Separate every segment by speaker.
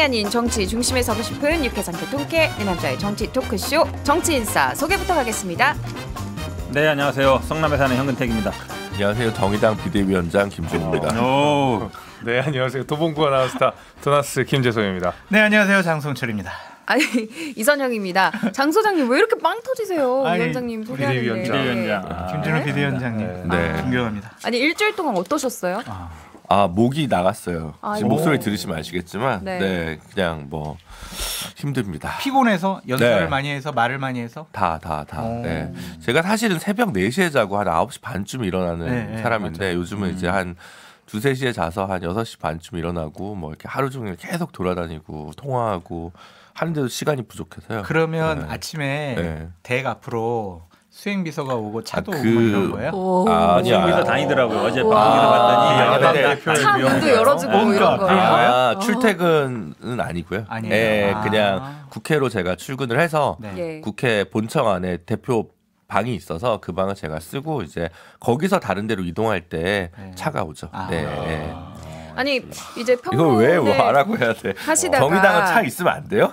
Speaker 1: 일상이 아닌 정치 중심에 서고 싶은 유쾌한 개통캐 내 남자의 정치 토크쇼 정치인싸 소개부터 하겠습니다.
Speaker 2: 네, 안녕하세요. 성남에 사는 현근택입니다.
Speaker 3: 안녕하세요. 정의당 비대위원장 김종입니다.
Speaker 4: 네, 안녕하세요. 도봉구 아나운서 도나스 김재성입니다.
Speaker 5: 네, 안녕하세요. 장성철입니다.
Speaker 1: 아니, 이선영입니다. 장 소장님 왜 이렇게 빵 터지세요? 위원장님 소개하는데.
Speaker 2: 비대위원장.
Speaker 5: 김준호 비대위원장님.
Speaker 3: 네.
Speaker 5: 존경합니다.
Speaker 1: 아니, 일주일 동안 어떠셨어요?
Speaker 3: 목이 나갔어요. 지금 목소리
Speaker 1: 오.
Speaker 3: 들으시면 아시겠지만 네, 그냥 뭐 힘듭니다.
Speaker 5: 피곤해서 연설을
Speaker 3: 네.
Speaker 5: 많이 해서 말을 많이 해서
Speaker 3: 다. 네. 제가 사실은 새벽 4시에 자고 한 9시 반쯤 일어나는 사람인데
Speaker 5: 맞아요.
Speaker 3: 요즘은 이제 한 2-3시에 자서 한 6시 반쯤 일어나고 뭐 이렇게 하루 종일 계속 돌아다니고 통화하고 하는데도 시간이 부족해서요.
Speaker 5: 그러면
Speaker 3: 네.
Speaker 5: 아침에
Speaker 3: 네.
Speaker 5: 댁 앞으로 수행비서가 오고 차도 오고
Speaker 3: 그-
Speaker 5: 막 이런 거예요?
Speaker 3: 아니야.
Speaker 2: 여기서 다니더라고요. 어제
Speaker 1: 와.
Speaker 2: 방송에서 봤더니
Speaker 1: 차 문도 열어주고 이런 거예요?
Speaker 3: 출퇴근은 아니고요.
Speaker 5: 아니에요.
Speaker 3: 네,
Speaker 5: 아.
Speaker 3: 그냥 국회로 제가 출근을 해서
Speaker 5: 네.
Speaker 1: 예.
Speaker 3: 국회 본청 안에 대표 방이 있어서 그 방을 제가 쓰고 이제 거기서 다른 데로 이동할 때
Speaker 5: 네.
Speaker 3: 차가 오죠.
Speaker 5: 아.
Speaker 3: 네.
Speaker 1: 아니, 이제
Speaker 3: 이걸 왜
Speaker 1: 평론을
Speaker 3: 말하고 해야 돼?
Speaker 1: 하시다가
Speaker 3: 정의당은 차 있으면 안 돼요?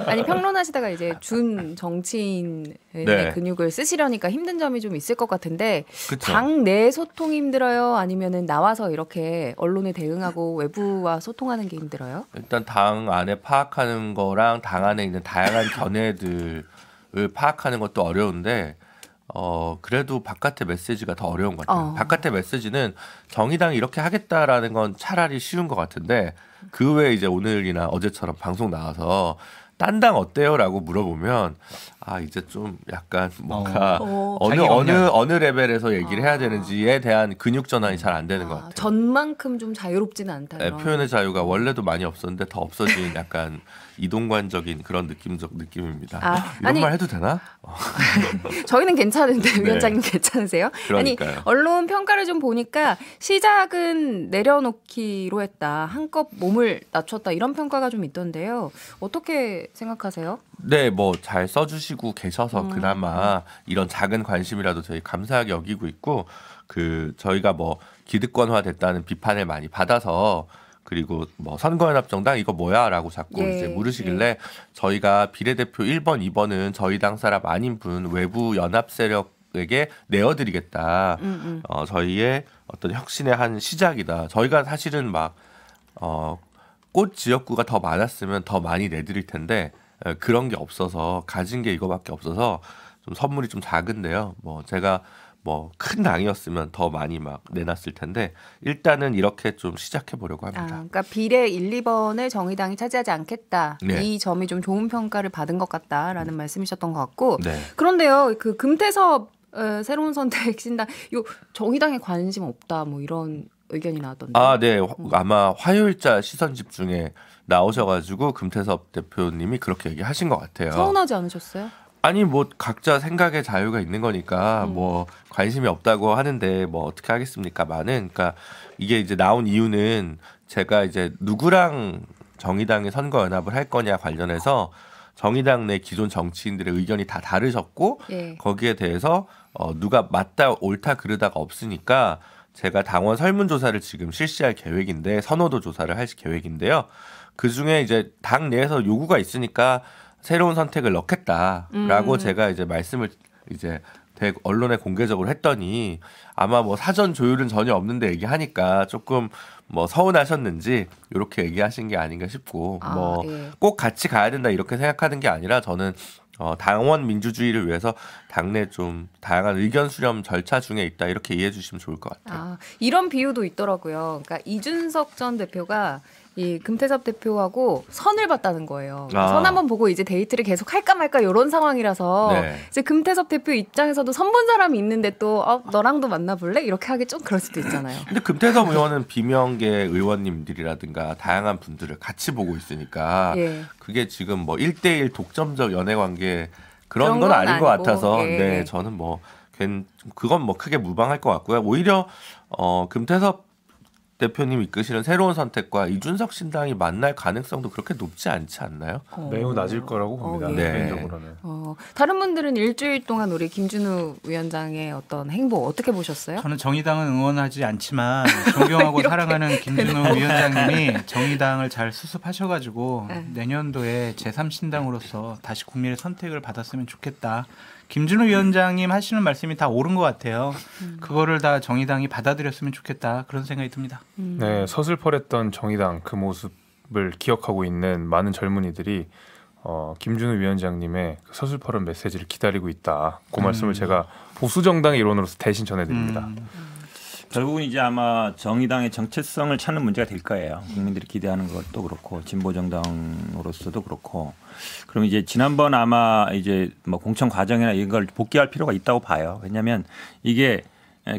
Speaker 1: 아니 평론하시다가 이제 준 정치인의
Speaker 3: 네.
Speaker 1: 근육을 쓰시려니까 힘든 점이 좀 있을 것 같은데
Speaker 3: 그쵸.
Speaker 1: 당 내 소통이 힘들어요? 아니면은 나와서 이렇게 언론에 대응하고 외부와 소통하는 게 힘들어요?
Speaker 3: 일단 당 안에 파악하는 거랑 당 안에 있는 다양한 견해들을 파악하는 것도 어려운데 그래도 바깥의 메시지가 더 어려운 것 같아요. 바깥의 메시지는 정의당이 이렇게 하겠다라는 건 차라리 쉬운 것 같은데 그 외에 이제 오늘이나 어제처럼 방송 나와서 딴 당 어때요라고 물어보면 이제 좀 약간 뭔가
Speaker 5: 자기 역량.
Speaker 3: 어느 레벨에서 얘기를 해야 되는지에 대한 근육 전환이 잘 안 되는 것 같아요.
Speaker 1: 전만큼 좀 자유롭지는 않다.
Speaker 3: 네,
Speaker 1: 이런.
Speaker 3: 표현의 자유가 원래도 많이 없었는데 더 없어진 약간 이동관적인 그런 느낌입니다. 이런
Speaker 1: 아니,
Speaker 3: 말 해도 되나?
Speaker 1: 저희는 괜찮은데 위원장님 괜찮으세요?
Speaker 3: 그러니까요.
Speaker 1: 아니 언론 평가를 좀 보니까 시작은 내려놓기로 했다. 한껏 몸을 낮췄다. 이런 평가가 좀 있던데요. 어떻게 생각하세요?
Speaker 3: 네, 뭐 잘 써주시고 계셔서 그나마 이런 작은 관심이라도 저희 감사하게 여기고 있고 저희가 뭐 기득권화 됐다는 비판을 많이 받아서 그리고 뭐 선거연합정당 이거 뭐야라고 자꾸 이제 물으시길래 저희가 비례대표 1번, 2번은 저희 당 사람 아닌 분 외부 연합 세력에게 내어드리겠다. 저희의 어떤 혁신의 한 시작이다. 저희가 사실은 막 꽃 지역구가 더 많았으면 더 많이 내드릴 텐데 그런 게 없어서 가진 게 이거밖에 없어서 좀 선물이 좀 작은데요. 뭐 제가 뭐 큰 당이었으면 더 많이 막 내놨을 텐데 일단은 이렇게 좀 시작해 보려고 합니다.
Speaker 1: 그러니까 비례 1, 2번을 정의당이 차지하지 않겠다.
Speaker 3: 네.
Speaker 1: 이 점이 좀 좋은 평가를 받은 것 같다라는 말씀이셨던 것 같고.
Speaker 3: 네.
Speaker 1: 그런데요, 그 금태섭 새로운 선택 신당, 요 정의당에 관심 없다, 뭐 이런 의견이 나왔던데.
Speaker 3: 네. 아마 화요일자 시선 집중에 나오셔가지고 금태섭 대표님이 그렇게 얘기하신 것 같아요.
Speaker 1: 서운하지 않으셨어요?
Speaker 3: 아니 뭐 각자 생각의 자유가 있는 거니까 뭐 관심이 없다고 하는데 뭐 어떻게 하겠습니까만은 그러니까 이게 이제 나온 이유는 제가 이제 누구랑 정의당의 선거 연합을 할 거냐 관련해서 정의당 내 기존 정치인들의 의견이 다 다르셨고 거기에 대해서 누가 맞다 옳다 그르다가 없으니까 제가 당원 설문조사를 지금 실시할 계획인데 선호도 조사를 할 계획인데요. 그 중에 이제 당 내에서 요구가 있으니까 새로운 선택을 넣겠다라고 제가 이제 말씀을 이제 언론에 공개적으로 했더니 아마 뭐 사전 조율은 전혀 없는데 얘기하니까 조금 뭐 서운하셨는지 이렇게 얘기하신 게 아닌가 싶고 뭐 꼭 같이 가야 된다 이렇게 생각하는 게 아니라 저는 당원 민주주의를 위해서 당내 좀 다양한 의견 수렴 절차 중에 있다 이렇게 이해해 주시면 좋을 것 같아요.
Speaker 1: 이런 비유도 있더라고요. 그러니까 이준석 전 대표가 이 금태섭 대표하고 선을 봤다는 거예요. 선 한번 보고 이제 데이트를 계속 할까 말까 이런 상황이라서 이제 금태섭 대표 입장에서도 선 본 사람이 있는데 또 너랑도 만나볼래? 이렇게 하기 좀 그럴 수도 있잖아요.
Speaker 3: 근데 금태섭 의원은 비명계 의원님들이라든가 다양한 분들을 같이 보고 있으니까 그게 지금 뭐 1대1 독점적 연애 관계 그런 건 아닌 것 같아서 네, 저는 뭐 그건 뭐 크게 무방할 것 같고요. 오히려 금태섭 대표님 이끄시는 새로운 선택과 이준석 신당이 만날 가능성도 그렇게 높지 않지 않나요?
Speaker 4: 매우 낮을 거라고 봅니다.
Speaker 1: 예.
Speaker 4: 개인적으로는.
Speaker 1: 다른 분들은 일주일 동안 우리 김준우 위원장의 어떤 행보 어떻게 보셨어요?
Speaker 5: 저는 정의당은 응원하지 않지만 존경하고 사랑하는 김준우 위원장님이 정의당을 잘 수습하셔가지고 내년도에 제3신당으로서 다시 국민의 선택을 받았으면 좋겠다. 김준우 위원장님 하시는 말씀이 다 옳은 것 같아요. 그거를 다 정의당이 받아들였으면 좋겠다. 그런 생각이 듭니다.
Speaker 4: 네, 서슬퍼랬던 정의당 그 모습을 기억하고 있는 많은 젊은이들이 김준우 위원장님의 그 서슬퍼런 메시지를 기다리고 있다. 그 말씀을 제가 보수 정당의 일원으로서 대신 전해드립니다.
Speaker 2: 결국은 이제 아마 정의당의 정체성을 찾는 문제가 될 거예요. 국민들이 기대하는 것도 그렇고 진보 정당으로서도 그렇고. 그럼 이제 지난번 아마 이제 뭐 공천 과정이나 이런 걸 복귀할 필요가 있다고 봐요. 왜냐하면 이게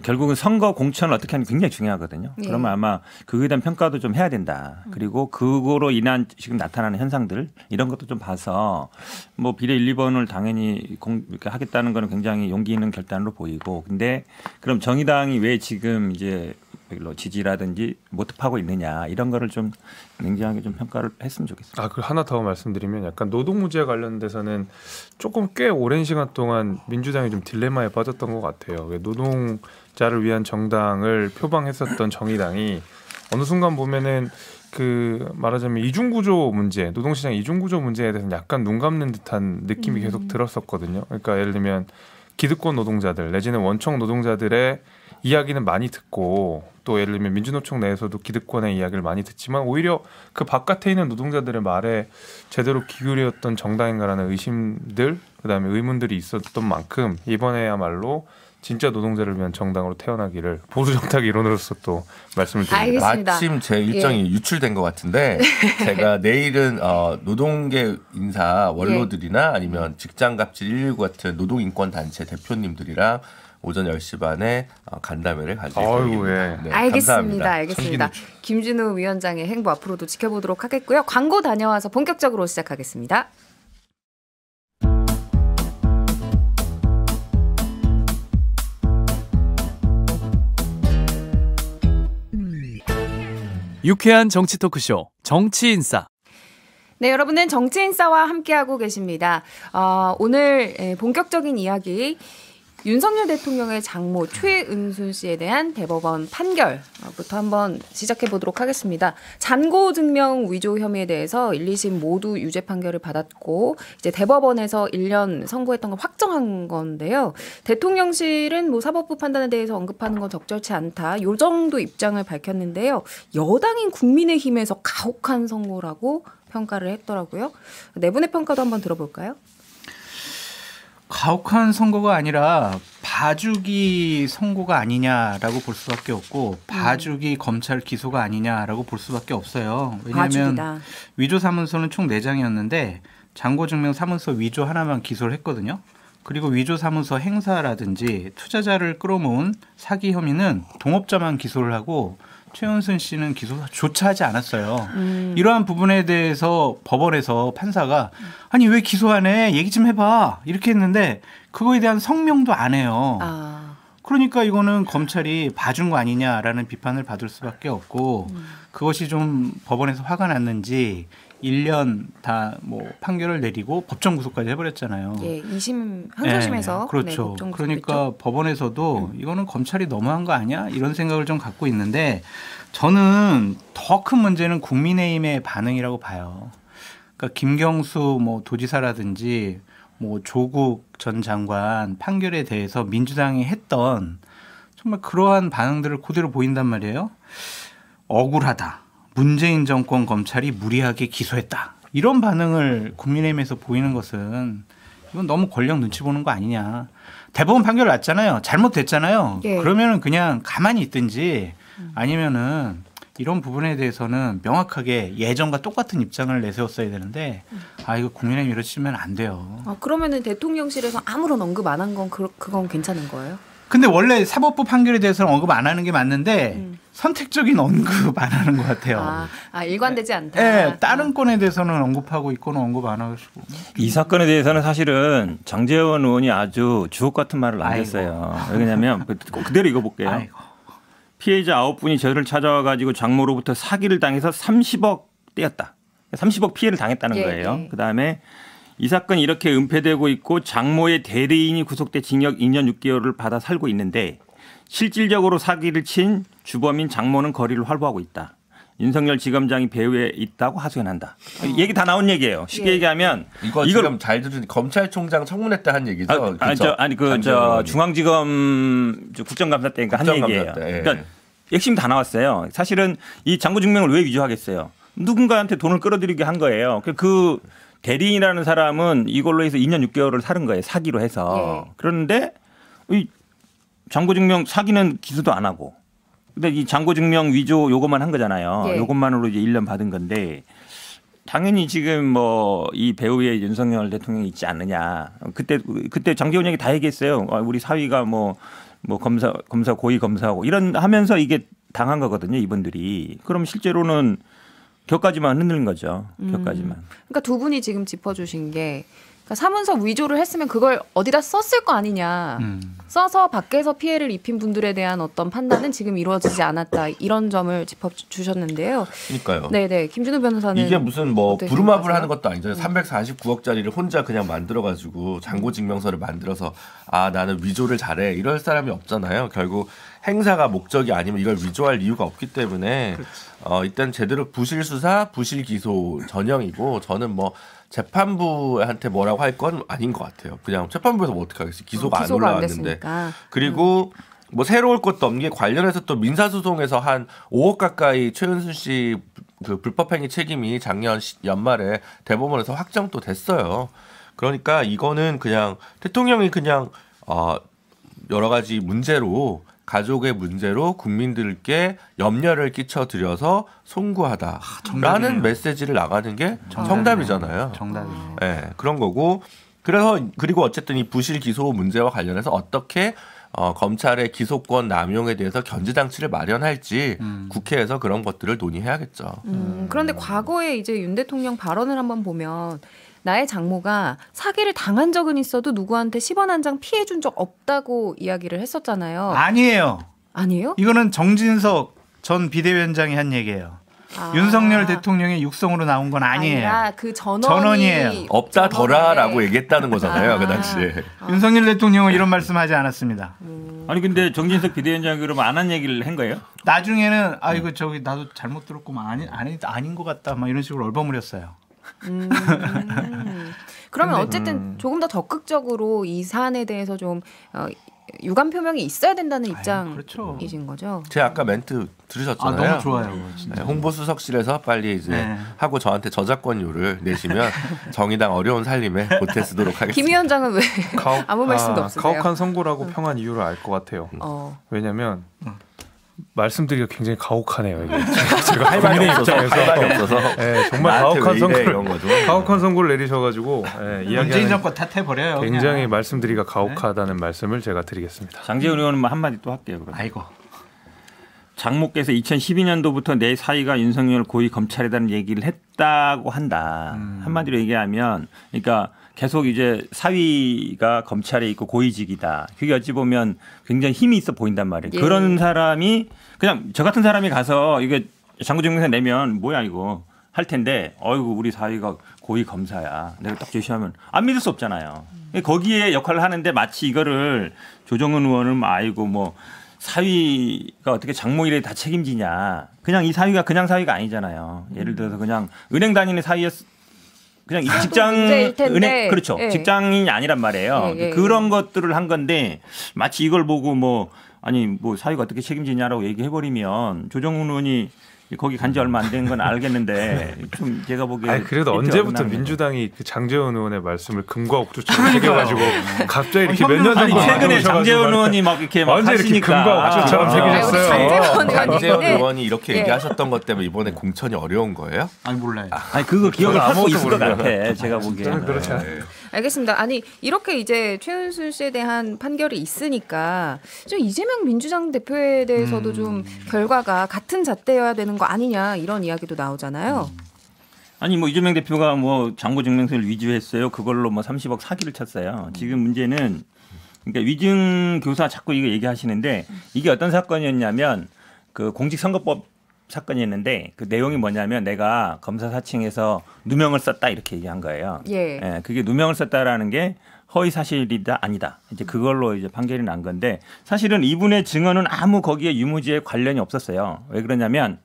Speaker 2: 결국은 선거 공천을 어떻게 하는 게 굉장히 중요하거든요.
Speaker 1: 예.
Speaker 2: 그러면 아마 그거에 대한 평가도 좀 해야 된다. 그리고 그거로 인한 지금 나타나는 현상들 이런 것도 좀 봐서 뭐 비례 1, 2번을 당연히 이렇게 하겠다는 거는 굉장히 용기 있는 결단으로 보이고 근데 그럼 정의당이 왜 지금 이제 별로 지지라든지 모집하고 있느냐 이런 거를 좀 냉정하게 좀 평가를 했으면 좋겠습니다.
Speaker 4: 그 하나 더 말씀드리면 약간 노동 문제에 관련돼서는 조금 꽤 오랜 시간 동안 민주당이 좀 딜레마에 빠졌던 것 같아요. 왜 노동자를 위한 정당을 표방했었던 정의당이 어느 순간 보면은 그 말하자면 이중구조 문제, 노동시장 이중구조 문제에 대해서는 약간 눈 감는 듯한 느낌이 계속 들었었거든요. 그러니까 예를 들면 기득권 노동자들 내지는 원청 노동자들의 이야기는 많이 듣고 또 예를 들면 민주노총 내에서도 기득권의 이야기를 많이 듣지만 오히려 그 바깥에 있는 노동자들의 말에 제대로 기울였던 정당인가라는 의심들 그다음에 의문들이 있었던 만큼 이번에야말로 진짜 노동자를 위한 정당으로 태어나기를 보수 정탁 이론으로서 또 말씀을 드립니다.
Speaker 1: 알겠습니다.
Speaker 3: 마침 제 일정이 유출된 것 같은데 제가 내일은 노동계 인사 원로들이나 아니면 직장갑질 119 같은 노동인권 단체 대표님들이랑 오전 10시 반에 간담회를 가질 계획입니다. 네,
Speaker 1: 알겠습니다. 알겠습니다. 김준우 위원장의 행보 앞으로도 지켜보도록 하겠고요. 광고 다녀와서 본격적으로 시작하겠습니다.
Speaker 6: 유쾌한 정치 토크쇼 정치인싸.
Speaker 1: 네, 여러분은 정치인싸와 함께하고 계십니다. 오늘 본격적인 이야기 윤석열 대통령의 장모 최은순 씨에 대한 대법원 판결부터 한번 시작해 보도록 하겠습니다. 잔고 증명 위조 혐의에 대해서 1, 2심 모두 유죄 판결을 받았고 이제 대법원에서 1년 선고했던 걸 확정한 건데요. 대통령실은 뭐 사법부 판단에 대해서 언급하는 건 적절치 않다. 요 정도 입장을 밝혔는데요. 여당인 국민의힘에서 가혹한 선고라고 평가를 했더라고요. 네 분의 평가도 한번 들어볼까요?
Speaker 5: 가혹한 선고가 아니라 봐주기 선고가 아니냐라고 볼 수밖에 없고 봐주기 검찰 기소가 아니냐라고 볼 수밖에 없어요. 왜냐하면
Speaker 1: 봐주기다.
Speaker 5: 위조 사문서는 총 4장이었는데 잔고증명 사문서 위조 하나만 기소를 했거든요. 그리고 위조 사문서 행사라든지 투자자를 끌어모은 사기 혐의는 동업자만 기소를 하고 최은순 씨는 기소조차 하지 않았어요. 이러한 부분에 대해서 법원에서 판사가 아니 왜 기소 안 해? 얘기 좀 해봐. 이렇게 했는데 그거에 대한 성명도 안 해요. 그러니까 이거는 검찰이 봐준 거 아니냐라는 비판을 받을 수밖에 없고 그것이 좀 법원에서 화가 났는지 1년 다 뭐 판결을 내리고 법정 구속까지 해버렸잖아요.
Speaker 1: 예, 2심 항소심에서.
Speaker 5: 네, 그렇죠.
Speaker 1: 네, 법정
Speaker 5: 그러니까
Speaker 1: 구속했죠.
Speaker 5: 법원에서도 이거는 검찰이 너무한 거 아니야? 이런 생각을 좀 갖고 있는데 저는 더 큰 문제는 국민의힘의 반응이라고 봐요. 그러니까 김경수 뭐 도지사라든지 뭐 조국 전 장관 판결에 대해서 민주당이 했던 정말 그러한 반응들을 그대로 보인단 말이에요. 억울하다. 문재인 정권 검찰이 무리하게 기소했다. 이런 반응을 국민의힘에서 보이는 것은 이건 너무 권력 눈치 보는 거 아니냐. 대법원 판결 났잖아요. 잘못됐잖아요.
Speaker 1: 예.
Speaker 5: 그러면은 그냥 가만히 있든지 아니면은 이런 부분에 대해서는 명확하게 예전과 똑같은 입장을 내세웠어야 되는데 이거 국민의힘 이러시면 안 돼요.
Speaker 1: 그러면은 대통령실에서 아무런 언급 안 한 건 그건 괜찮은 거예요?
Speaker 5: 근데 원래 사법부 판결에 대해서는 언급 안 하는 게 맞는데 선택적인 언급 안 하는 것 같아요.
Speaker 1: 일관되지 않다.
Speaker 5: 네, 다른 건에 대해서는 언급하고 있고는 언급 안 하시고.
Speaker 2: 이 사건에 대해서는 사실은 장제원 의원이 아주 주옥 같은 말을
Speaker 5: 아이고.
Speaker 2: 남겼어요. 왜냐하면 그대로 읽어볼게요.
Speaker 5: 아이고.
Speaker 2: 피해자 9분이 저를 찾아와가지고 장모로부터 사기를 당해서 30억 떼었다. 30억 피해를 당했다는 거예요. 그다음에 이 사건이 이렇게 은폐되고 있고 장모의 대리인이 구속돼 징역 2년 6개월을 받아 살고 있는데 실질적으로 사기를 친 주범인 장모는 거리를 활보하고 있다. 윤석열 지검장이 배후에 있다고 하소연한다. 얘기 다 나온 얘기예요. 쉽게 얘기하면
Speaker 3: 이거 지금 잘 들은 검찰총장 청문회 때 한 얘기죠.
Speaker 2: 중앙지검 국정감사 때니까 한 얘기예요. 그러니까 핵심 다 나왔어요. 사실은 이 장고증명을 왜 위조하겠어요? 누군가한테 돈을 끌어들이게 한 거예요. 그 대리인이라는 사람은 이걸로 해서 2년 6개월을 살은 거예요. 사기로 해서. 그런데 이 장고증명 사기는 기소도 안 하고. 근데 이 장고증명 위조 요것만 한 거잖아요. 요것만으로 이제 1년 받은 건데 당연히 지금 뭐 이 배후에 윤석열 대통령이 있지 않느냐. 그때 장제원 얘기 다 얘기했어요. 우리 사위가 뭐 검사 고위 검사하고 이런 하면서 이게 당한 거거든요. 이분들이. 그럼 실제로는 격까지만 흔들린 거죠. 격까지만.
Speaker 1: 그러니까 두 분이 지금 짚어주신 게 그러니까 사문서 위조를 했으면 그걸 어디다 썼을 거 아니냐. 써서 밖에서 피해를 입힌 분들에 대한 어떤 판단은 지금 이루어지지 않았다. 이런 점을 짚어주셨는데요.
Speaker 3: 그러니까요.
Speaker 1: 네네. 김준우 변호사는
Speaker 3: 이게 무슨 뭐 부루마블 하는 것도 아니잖아요. 349억짜리를 혼자 그냥 만들어가지고 장고증명서를 만들어서 나는 위조를 잘해 이럴 사람이 없잖아요. 결국 행사가 목적이 아니면 이걸 위조할 이유가 없기 때문에 일단 제대로 부실 수사, 부실 기소 전형이고 저는 뭐 재판부한테 뭐라고 할 건 아닌 것 같아요. 그냥 재판부에서 뭐 어떻게 하겠어요. 기소가 안 올라왔는데. 그리고 뭐 새로울 것도 없는 게 관련해서 또 민사소송에서 한 5억 가까이 최은순 씨 그 불법행위 책임이 작년 연말에 대법원에서 확정 또 됐어요. 그러니까 이거는 그냥 대통령이 그냥 여러 가지 문제로 가족의 문제로 국민들께 염려를 끼쳐드려서 송구하다라는 메시지를 나가는 게 정답이잖아요.
Speaker 5: 정답이네요.
Speaker 3: 네, 그런 거고 그리고 어쨌든 이 부실 기소 문제와 관련해서 어떻게 검찰의 기소권 남용에 대해서 견제장치를 마련할지 국회에서 그런 것들을 논의해야겠죠.
Speaker 1: 그런데 과거에 이제 윤 대통령 발언을 한번 보면 나의 장모가 사기를 당한 적은 있어도 누구한테 10원 한 장 피해 준 적 없다고 이야기를 했었잖아요.
Speaker 5: 아니에요.
Speaker 1: 아니에요?
Speaker 5: 이거는 정진석 전 비대위원장이 한 얘기예요. 윤석열 대통령의 육성으로 나온 건 아니에요.
Speaker 1: 그 전원이에요.
Speaker 3: 없다더라라고 얘기했다는 거잖아요. 그 당시에.
Speaker 5: 윤석열 대통령은 이런 말씀하지 않았습니다.
Speaker 2: 아니 근데 정진석 비대위원장이 그러면 안 한 얘기를 한 거예요?
Speaker 5: 나중에는 이거 저기 나도 잘못 들었구만 아닌 것 같다 막 이런 식으로 얼버무렸어요.
Speaker 1: 그러면 어쨌든 조금 더 적극적으로 이 사안에 대해서 좀 유감 표명이 있어야 된다는 입장이신 거죠?
Speaker 3: 제가 아까 멘트 들으셨잖아요.
Speaker 5: 너무 좋아요. 진짜.
Speaker 3: 홍보수석실에서 빨리 이제 하고 저한테 저작권료를 내시면 정의당 어려운 살림에 보태 쓰도록 하겠습니다.
Speaker 1: 김 위원장은 왜 아무 말씀도 없으세요?
Speaker 4: 가혹한 선고라고 평한 이유를 알 것 같아요. 왜냐하면 말씀드리기가 굉장히 가혹하네요. 이게. 제가
Speaker 3: 할 말이 없어서
Speaker 4: 정말 가혹한 선고를 내리셔가지고
Speaker 5: 문재인 정권 탓해버려요.
Speaker 4: 굉장히
Speaker 5: 그냥.
Speaker 4: 말씀드리기가 가혹하다는 말씀을 제가 드리겠습니다.
Speaker 2: 장제원 의원은 한마디 또 할게요. 그럼.
Speaker 5: 아이고.
Speaker 2: 장모께서 2012년도부터 내 사위가 윤석열 고위 검찰이라는 얘기를 했다고 한다. 한마디로 얘기하면 그러니까 계속 이제 사위가 검찰에 있고 고위직이다. 그게 어찌 보면 굉장히 힘이 있어 보인단 말이에요. 그런 사람이 그냥 저 같은 사람이 가서 이게 장고증명서 내면 뭐야 이거 할 텐데 어이구 우리 사위가 고위 검사야. 내가 딱 제시하면 안 믿을 수 없잖아요. 거기에 역할을 하는데 마치 이거를 조정은 의원은 아이고 뭐 사위가 어떻게 장모 일에 다 책임지냐. 그냥 이 사위가 그냥 사위가 아니잖아요. 예를 들어서 그냥 은행 다니는 사위였 그냥 은행 그렇죠. 직장인이 아니란 말이에요. 그런 것들을 한 건데 마치 이걸 보고 뭐 사위가 어떻게 책임지냐라고 얘기해버리면 조정훈 의원이 거기 간 지 얼마 안 된 건 알겠는데 좀 제가 보기에
Speaker 4: 그래도 언제부터 민주당이 그 장제원 의원의 말씀을 금과 옥조처럼 새겨가지고 갑자기 이렇게 몇 년 전에
Speaker 2: 최근에 장제원 의원이 막 이렇게 막
Speaker 4: 언제 이렇게 금과 옥조처럼 새기셨어요?
Speaker 3: 장제원 의원이 이렇게 얘기하셨던 것 때문에 이번에 공천이 어려운 거예요?
Speaker 5: 아니 몰라요.
Speaker 2: 아니 그거 기억을 하고 있을 것 같아. 제가 보기에는.
Speaker 4: 그렇지 않아요.
Speaker 1: 알겠습니다. 아니 이렇게 이제 최은순 씨에 대한 판결이 있으니까 좀 이재명 민주당 대표에 대해서도 좀 결과가 같은 잣대여야 되는 거 아니냐 이런 이야기도 나오잖아요.
Speaker 2: 아니 뭐 이재명 대표가 뭐 장고증명서를 위조했어요. 그걸로 뭐 30억 사기를 쳤어요. 지금 문제는 그러니까 위증 교사 자꾸 이거 얘기하시는데 이게 어떤 사건이었냐면 그 공직선거법 사건이 있는데 그 내용이 뭐냐면 내가 검사 사칭해서 누명을 썼다 이렇게 얘기한 거예요. 예, 그게 누명을 썼다라는 게 허위 사실이다 아니다. 이제 그걸로 이제 판결이 난 건데 사실은 이분의 증언은 아무 거기에 유무죄에 관련이 없었어요. 왜 그러냐면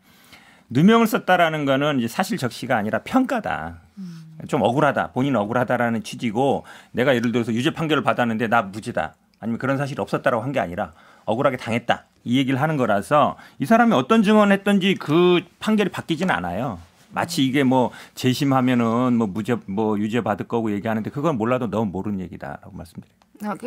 Speaker 2: 누명을 썼다라는 거는 이제 사실 적시가 아니라 평가다. 좀 억울하다. 본인 억울하다라는 취지고 내가 예를 들어서 유죄 판결을 받았는데 나 무죄다. 아니면 그런 사실이 없었다라고 한 게 아니라 억울하게 당했다. 이 얘기를 하는 거라서 이 사람이 어떤 증언을 했든지 그 판결이 바뀌지는 않아요. 마치 이게 뭐 재심하면은 뭐 무죄 뭐 유죄 받을 거고 얘기하는데 그건 몰라도 너무 모르는 얘기다라고 말씀드려요.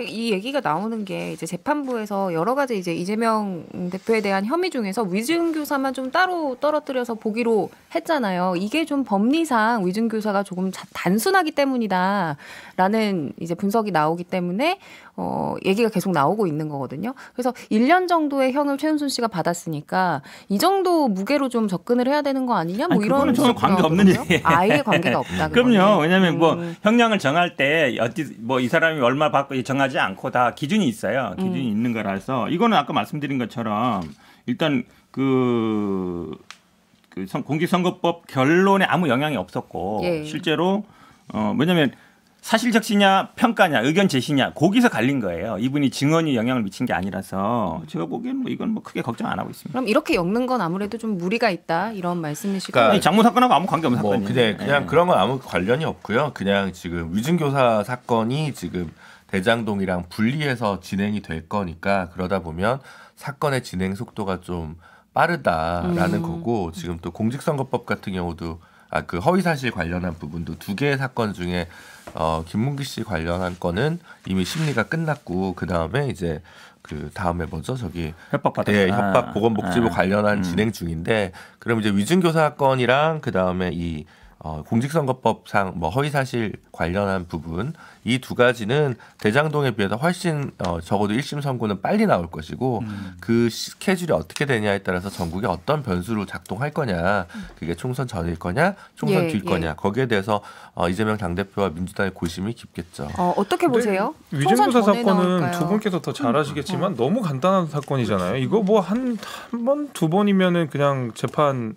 Speaker 1: 이 얘기가 나오는 게 이제 재판부에서 여러 가지 이제 이재명 대표에 대한 혐의 중에서 위증교사만 좀 따로 떨어뜨려서 보기로 했잖아요. 이게 좀 법리상 위증교사가 조금 단순하기 때문이다라는 이제 분석이 나오기 때문에 얘기가 계속 나오고 있는 거거든요. 그래서 1년 정도의 형을 최은순 씨가 받았으니까 이 정도 무게로 좀 접근을 해야 되는 거 아니냐? 뭐 이런
Speaker 2: 저는 관계 없는 얘기예요.
Speaker 1: 아예 관계가 없다.
Speaker 2: 그럼요. 왜냐하면 뭐 형량을 정할 때 뭐 이 사람이 얼마 받고 정하지 않고 다 기준이 있어요. 기준이 있는 거라서 이거는 아까 말씀드린 것처럼 일단 공직선거법 결론에 아무 영향이 없었고 실제로 왜냐하면 사실 적시냐 평가냐 의견 제시냐 거기서 갈린 거예요. 이분이 증언이 영향을 미친 게 아니라서 제가 보기에는 뭐 이건 뭐 크게 걱정 안 하고 있습니다.
Speaker 1: 그럼 이렇게 엮는 건 아무래도 좀 무리가 있다 이런 말씀이시고
Speaker 3: 그러니까
Speaker 2: 장모 사건하고 아무 관계 없는 사건이에요.
Speaker 3: 그냥 그런 건 아무 관련이 없고요. 그냥 지금 위증교사 사건이 지금 대장동이랑 분리해서 진행이 될 거니까 그러다 보면 사건의 진행 속도가 좀 빠르다라는 거고 지금 또 공직선거법 같은 경우도 그 허위사실 관련한 부분도 2개의 사건 중에 김문기 씨 관련한 건은 이미 심리가 끝났고 그 다음에 이제 그 다음에 뭐죠 저기 협박 보건복지부 관련한 진행 중인데 그럼 이제 위증교사 사건이랑 그 다음에 이 공직선거법상 뭐 허위사실 관련한 부분 이 2가지는 대장동에 비해서 훨씬 적어도 1심 선고는 빨리 나올 것이고 그 스케줄이 어떻게 되냐에 따라서 전국에 어떤 변수로 작동할 거냐 그게 총선 전일 거냐 총선 뒤일 거냐 거기에 대해서 이재명 당대표와 민주당의 고심이 깊겠죠.
Speaker 1: 어떻게 보세요?
Speaker 4: 위증교사 사건은 두 분께서 더 잘 아시겠지만 너무 간단한 사건이잖아요. 이거 뭐 한 번, 2번이면은 그냥 재판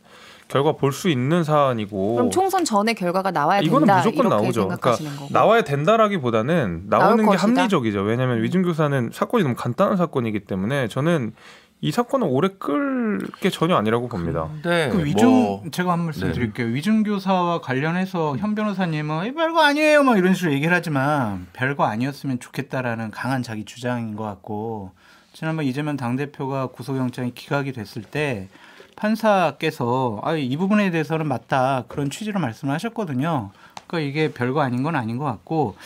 Speaker 4: 결과 볼 수 있는 사안이고
Speaker 1: 그럼 총선 전에 결과가 나와야 된다.
Speaker 4: 이거는 무조건 나오죠. 그러니까
Speaker 1: 거고.
Speaker 4: 나와야 된다라기보다는 나오는 게 합리적이죠. 왜냐하면 위증교사는 사건이 너무 간단한 사건이기 때문에 저는 이 사건은 오래 끌 게 전혀 아니라고 봅니다.
Speaker 5: 그 제가 한 말씀 드릴게요. 위증교사와 관련해서 현 변호사님은 별거 아니에요 막 이런 식으로 얘기를 하지만 별거 아니었으면 좋겠다라는 강한 자기 주장인 것 같고 지난번 이재명 당대표가 구속영장이 기각이 됐을 때 판사께서 이 부분에 대해서는 맞다 그런 취지로 말씀을 하셨거든요. 그러니까 이게 별거 아닌 건 아닌 것 같고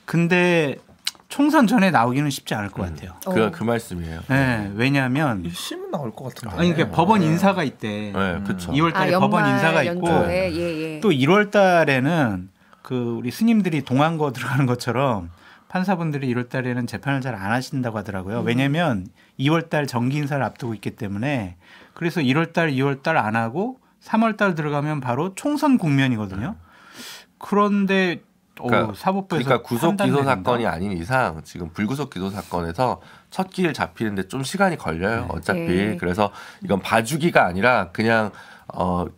Speaker 5: 근데 총선 전에 나오기는 쉽지 않을 것 같아요.
Speaker 3: 그 말씀이에요.
Speaker 5: 네, 왜냐하면
Speaker 4: 1심은 나올 것 같은데.
Speaker 5: 아니 그러니까 법원 인사가 있대.
Speaker 3: 네, 그렇죠.
Speaker 5: 2월달에 법원 인사가 있고 또 1월달에는 그 우리 스님들이 동안거 들어가는 것처럼 판사분들이 1월달에는 재판을 잘 안 하신다고 하더라고요. 왜냐하면 2월달 정기 인사를 앞두고 있기 때문에 그래서 1월달, 2월달 안 하고 3월달 들어가면 바로 총선 국면이거든요. 그런데 사법부에서
Speaker 3: 그러니까 구속 기소 사건이 아닌 이상 지금 불구속 기소 사건에서 첫 기일 잡히는데 좀 시간이 걸려요. 어차피 그래서 이건 봐주기가 아니라 그냥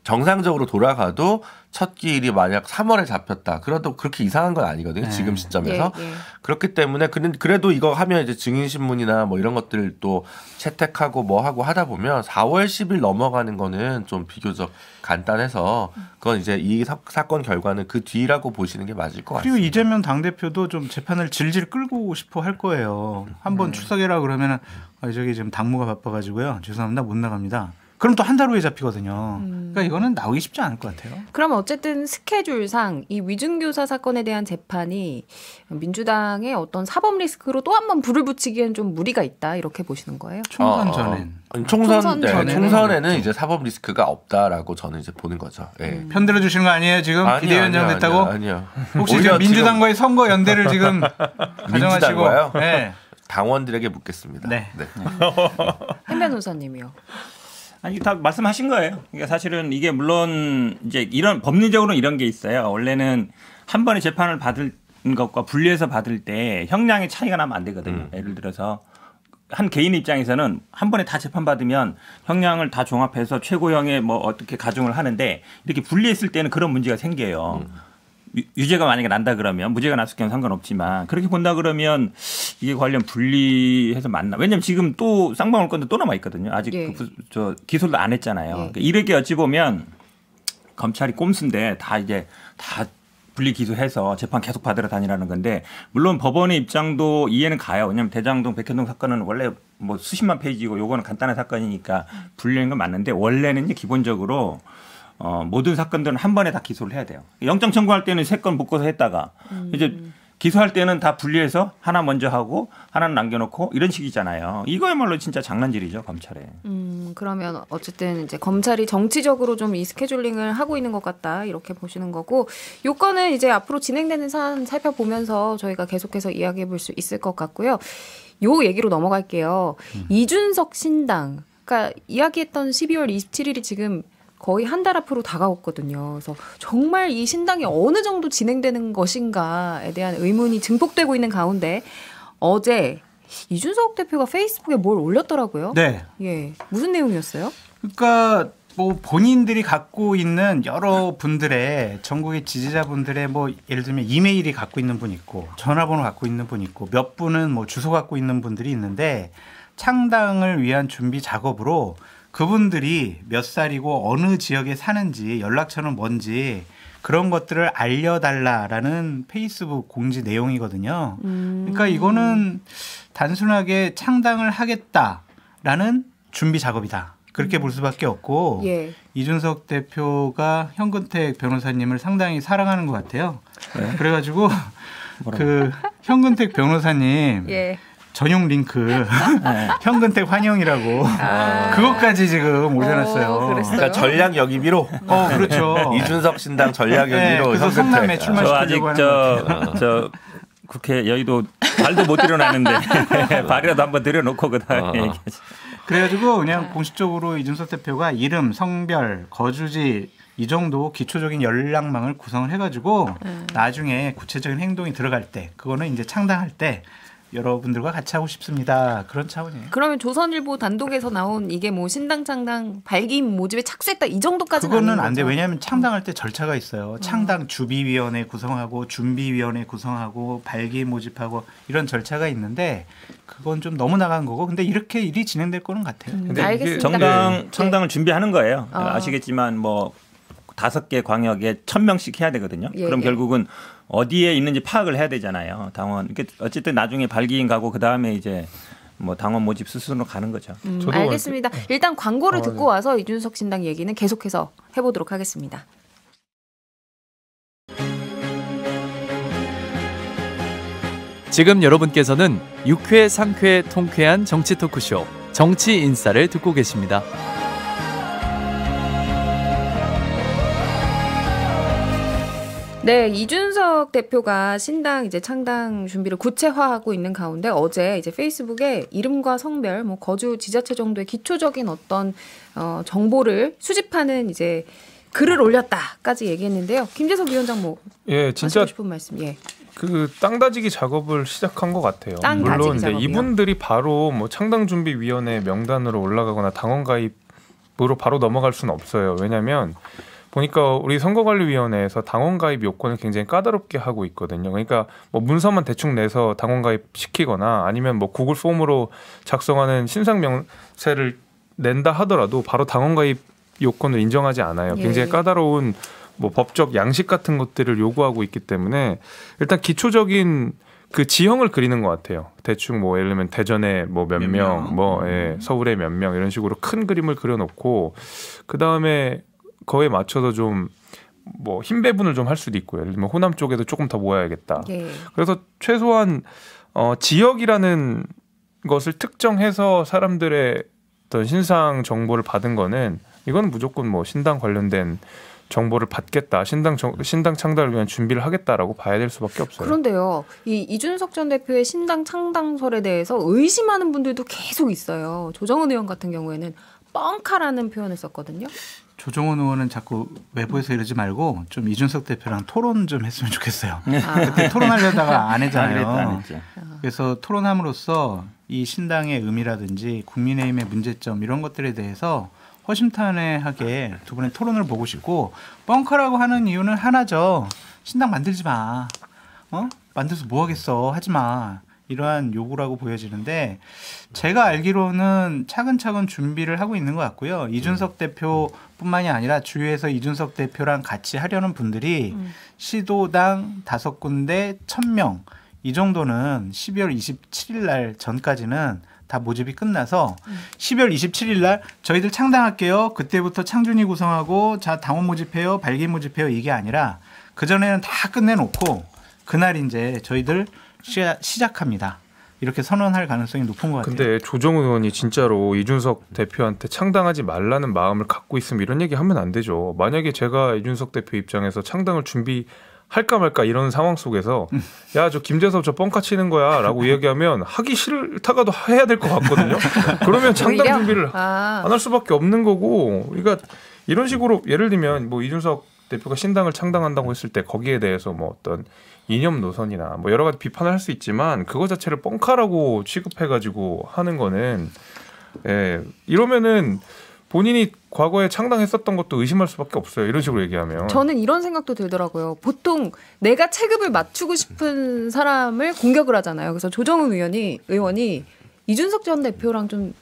Speaker 3: 정상적으로 돌아가도 첫 기일이 만약 3월에 잡혔다. 그래도 그렇게 이상한 건 아니거든요. 지금 시점에서. 그렇기 때문에 그래도 이거 하면 이제 증인신문이나 뭐 이런 것들 또 채택하고 뭐 하고 하다 보면 4월 10일 넘어가는 거는 좀 비교적 간단해서 그건 이제 이 사건 결과는 그 뒤라고 보시는 게 맞을 것 같습니다.
Speaker 5: 그리고 이재명 당대표도 좀 재판을 질질 끌고 싶어 할 거예요. 한번 출석해라 그러면은 저기 지금 당무가 바빠가지고요. 죄송합니다. 못 나갑니다. 그럼 또 한 달 후에 잡히거든요. 그러니까 이거는 나오기 쉽지 않을 것 같아요.
Speaker 1: 그럼 어쨌든 스케줄상 이 위증교사 사건에 대한 재판이 민주당의 어떤 사법 리스크로 또 한 번 불을 붙이기엔 좀 무리가 있다 이렇게 보시는 거예요?
Speaker 5: 총선 전엔.
Speaker 3: 총선에는 이제 사법 리스크가 없다라고 저는 이제 보는 거죠.
Speaker 5: 편들어 주시는 거 아니에요 지금? 비대위원장 됐다고?
Speaker 3: 아니요.
Speaker 5: 혹시 지금 민주당과의 선거 연대를 지금 가정하시고?
Speaker 3: 네. 당원들에게 묻겠습니다.
Speaker 5: 네.
Speaker 1: 한 변호사님이요.
Speaker 2: 아니 다 말씀하신 거예요. 그러니까 사실은 이게 물론 이제 이런 법리적으로 이런 게 있어요. 원래는 한 번에 재판을 받을 것과 분리해서 받을 때 형량의 차이가 나면 안 되거든요. 예를 들어서 한 개인 입장에서는 한 번에 다 재판받으면 형량을 다 종합해서 최고형에 뭐 어떻게 가중을 하는데 이렇게 분리했을 때는 그런 문제가 생겨요. 유죄가 만약에 난다 그러면 무죄가 났을 경우는 상관없지만 그렇게 본다 그러면 이게 관련 분리해서 맞나? 왜냐하면 지금 또 쌍방울 건데 또 남아 있거든요. 아직
Speaker 1: 예.
Speaker 2: 저 기소도 안 했잖아요. 그러니까 이렇게 어찌 보면 검찰이 꼼수인데 다 이제 다 분리 기소해서 재판 계속 받으러 다니라는 건데 물론 법원의 입장도 이해는 가요. 왜냐하면 대장동 백현동 사건은 원래 뭐 수십만 페이지고 요거는 간단한 사건이니까 분리하는 건 맞는데 원래는 이제 기본적으로 모든 사건들은 한 번에 다 기소를 해야 돼요. 영장 청구할 때는 3건 묶어서 했다가 이제 기소할 때는 다 분리해서 하나 먼저 하고 하나는 남겨놓고 이런 식이잖아요. 이거야말로 진짜 장난질이죠, 검찰에.
Speaker 1: 그러면 어쨌든 이제 검찰이 정치적으로 좀 이 스케줄링을 하고 있는 것 같다 이렇게 보시는 거고, 요건은 이제 앞으로 진행되는 사안 살펴보면서 저희가 계속해서 이야기해 볼 수 있을 것 같고요. 요 얘기로 넘어갈게요. 이준석 신당, 그러니까 이야기했던 12월 27일이 지금 거의 한 달 앞으로 다가왔거든요. 그래서 정말 이 신당이 어느 정도 진행되는 것인가에 대한 의문이 증폭되고 있는 가운데 어제 이준석 대표가 페이스북에 뭘 올렸더라고요.
Speaker 5: 네.
Speaker 1: 예, 무슨 내용이었어요?
Speaker 5: 그러니까 뭐 본인들이 갖고 있는 여러 분들의 전국의 지지자분들의 뭐 예를 들면 이메일이 갖고 있는 분 있고 전화번호 갖고 있는 분 있고 몇 분은 뭐 주소 갖고 있는 분들이 있는데 창당을 위한 준비 작업으로 그분들이 몇 살이고 어느 지역에 사는지 연락처는 뭔지 그런 것들을 알려달라라는 페이스북 공지 내용이거든요. 그러니까 이거는 단순하게 창당을 하겠다라는 준비 작업이다. 그렇게 볼 수밖에 없고
Speaker 1: 예.
Speaker 5: 이준석 대표가 현근택 변호사님을 상당히 사랑하는 것 같아요. 네. 그래가지고 그 현근택 변호사님
Speaker 1: 예.
Speaker 5: 전용 링크 현근택 환영이라고 그것까지 지금 올려놨어요.
Speaker 3: 그러니까 전략 영입으로.
Speaker 5: 그렇죠.
Speaker 3: 이준석 신당 전략 영입으로.
Speaker 5: 네, 그래서 성남에 출마시키려고 하는
Speaker 2: 거죠. 저 국회 여의도 발도 못 들여놨는데 발이라도 한번 들여놓고 그다음에 얘기하지.
Speaker 5: 그래가지고 그냥 공식적으로 이준석 대표가 이름, 성별, 거주지 이 정도 기초적인 연락망을 구성을 해가지고 나중에 구체적인 행동이 들어갈 때 그거는 이제 창당할 때 여러분들과 같이 하고 싶습니다. 그런 차원이에요.
Speaker 1: 그러면 조선일보 단독에서 나온 이게 뭐 신당 창당 발기인 모집에 착수했다 이 정도까지는
Speaker 5: 그거는 안 돼. 왜냐하면 창당할 때 절차가 있어요. 창당 주비위원회 구성하고 준비위원회 구성하고 발기인 모집하고 이런 절차가 있는데 그건 좀 너무 나간 거고. 근데 이렇게 일이 진행될 거는 같아요.
Speaker 2: 근데
Speaker 1: 알겠습니다.
Speaker 2: 창당을 준비하는 거예요. 아시겠지만 뭐 5개 광역에 1,000명씩 해야 되거든요.
Speaker 1: 예,
Speaker 2: 그럼
Speaker 1: 예.
Speaker 2: 결국은 어디에 있는지 파악을 해야 되잖아요. 당원. 어쨌든 나중에 발기인 가고 그다음에 이제 뭐 당원 모집 수순으로 가는 거죠.
Speaker 1: 알겠습니다. 일단 광고를 듣고 와서 이준석 신당 얘기는 계속해서 해보도록 하겠습니다.
Speaker 6: 지금 여러분께서는 6회, 상쾌, 통쾌한 정치 토크쇼 정치 인사를 듣고 계십니다.
Speaker 1: 네, 이준석 대표가 신당 이제 창당 준비를 구체화하고 있는 가운데 어제 이제 페이스북에 이름과 성별, 뭐 거주 지자체 정도의 기초적인 어떤 정보를 수집하는 이제 글을 올렸다까지 얘기했는데요. 김재석 위원장 뭐
Speaker 4: 진짜
Speaker 1: 하시고 싶은 말씀? 예.
Speaker 4: 그 땅 다지기 작업을 시작한 것 같아요.
Speaker 1: 땅
Speaker 4: 물론
Speaker 1: 다지기 작업이요?
Speaker 4: 이분들이 바로 뭐 창당준비위원회 명단으로 올라가거나 당원 가입으로 바로 넘어갈 수는 없어요. 왜냐하면 보니까 우리 선거관리위원회에서 당원 가입 요건을 굉장히 까다롭게 하고 있거든요. 그러니까 뭐 문서만 대충 내서 당원 가입 시키거나 아니면 뭐 구글 폼으로 작성하는 신상 명세를 낸다 하더라도 바로 당원 가입 요건을 인정하지 않아요. 굉장히 까다로운 뭐 법적 양식 같은 것들을 요구하고 있기 때문에 일단 기초적인 그 지형을 그리는 것 같아요. 대충 뭐 예를 들면 대전에 뭐 몇 명, 뭐 서울에 몇 명 이런 식으로 큰 그림을 그려놓고 그 다음에 거기에 맞춰서 좀 뭐 힘 배분을 좀 할 수도 있고요. 예를 들면 호남 쪽에도 조금 더 모아야겠다. 그래서 최소한 지역이라는 것을 특정해서 사람들의 어떤 신상 정보를 받은 거는 이건 무조건 뭐 신당 관련된 정보를 받겠다. 신당 창당을 위한 준비를 하겠다라고 봐야 될 수밖에 없어요.
Speaker 1: 그런데요. 이 이준석 전 대표의 신당 창당설에 대해서 의심하는 분들도 계속 있어요. 조정은 의원 같은 경우에는 뻥카라는 표현을 썼거든요.
Speaker 5: 조정훈 의원은 자꾸 외부에서 이러지 말고 좀 이준석 대표랑 토론 좀 했으면 좋겠어요. 그때 토론하려다가 안 했잖아요. 그래서 토론함으로써 이 신당의 의미라든지 국민의힘의 문제점 이런 것들에 대해서 허심탄회하게 두 분의 토론을 보고 싶고 뻥카라고 하는 이유는 하나죠. 신당 만들지 마. 만들어서 뭐 하겠어. 하지 마. 이러한 요구라고 보여지는데 제가 알기로는 차근차근 준비를 하고 있는 것 같고요. 이준석 대표뿐만이 아니라 주위에서 이준석 대표랑 같이 하려는 분들이 시도당 5군데 1,000명 이 정도는 12월 27일 날 전까지는 다 모집이 끝나서 12월 27일 날 저희들 창당할게요. 그때부터 창준이 구성하고 자 당원 모집해요. 발기 모집해요. 이게 아니라 그전에는 다 끝내놓고 그날 이제 저희들 시작합니다. 이렇게 선언할 가능성이 높은 것 같아요.
Speaker 4: 근데 조정훈 의원이 진짜로 이준석 대표한테 창당하지 말라는 마음을 갖고 있으면 이런 얘기 하면 안 되죠. 만약에 제가 이준석 대표 입장에서 창당을 준비할까 말까 이런 상황 속에서 야, 저 김재섭 저 뻥카 치는 거야 라고 이야기하면 하기 싫다가도 해야 될 것 같거든요. 그러면 창당 준비를 안 할 수밖에 없는 거고, 그러니까 이런 식으로 예를 들면 뭐 이준석 대표가 신당을 창당한다고 했을 때 거기에 대해서 뭐 어떤 이념 노선이나 뭐 여러 가지 비판을 할 수 있지만 그거 자체를 뻥카라고 취급해가지고 하는 거는 이러면은 본인이 과거에 창당했었던 것도 의심할 수밖에 없어요. 이런 식으로 얘기하면.
Speaker 1: 저는 이런 생각도 들더라고요. 보통 내가 체급을 맞추고 싶은 사람을 공격을 하잖아요. 그래서 조정훈 의원이 이준석 전 대표랑 좀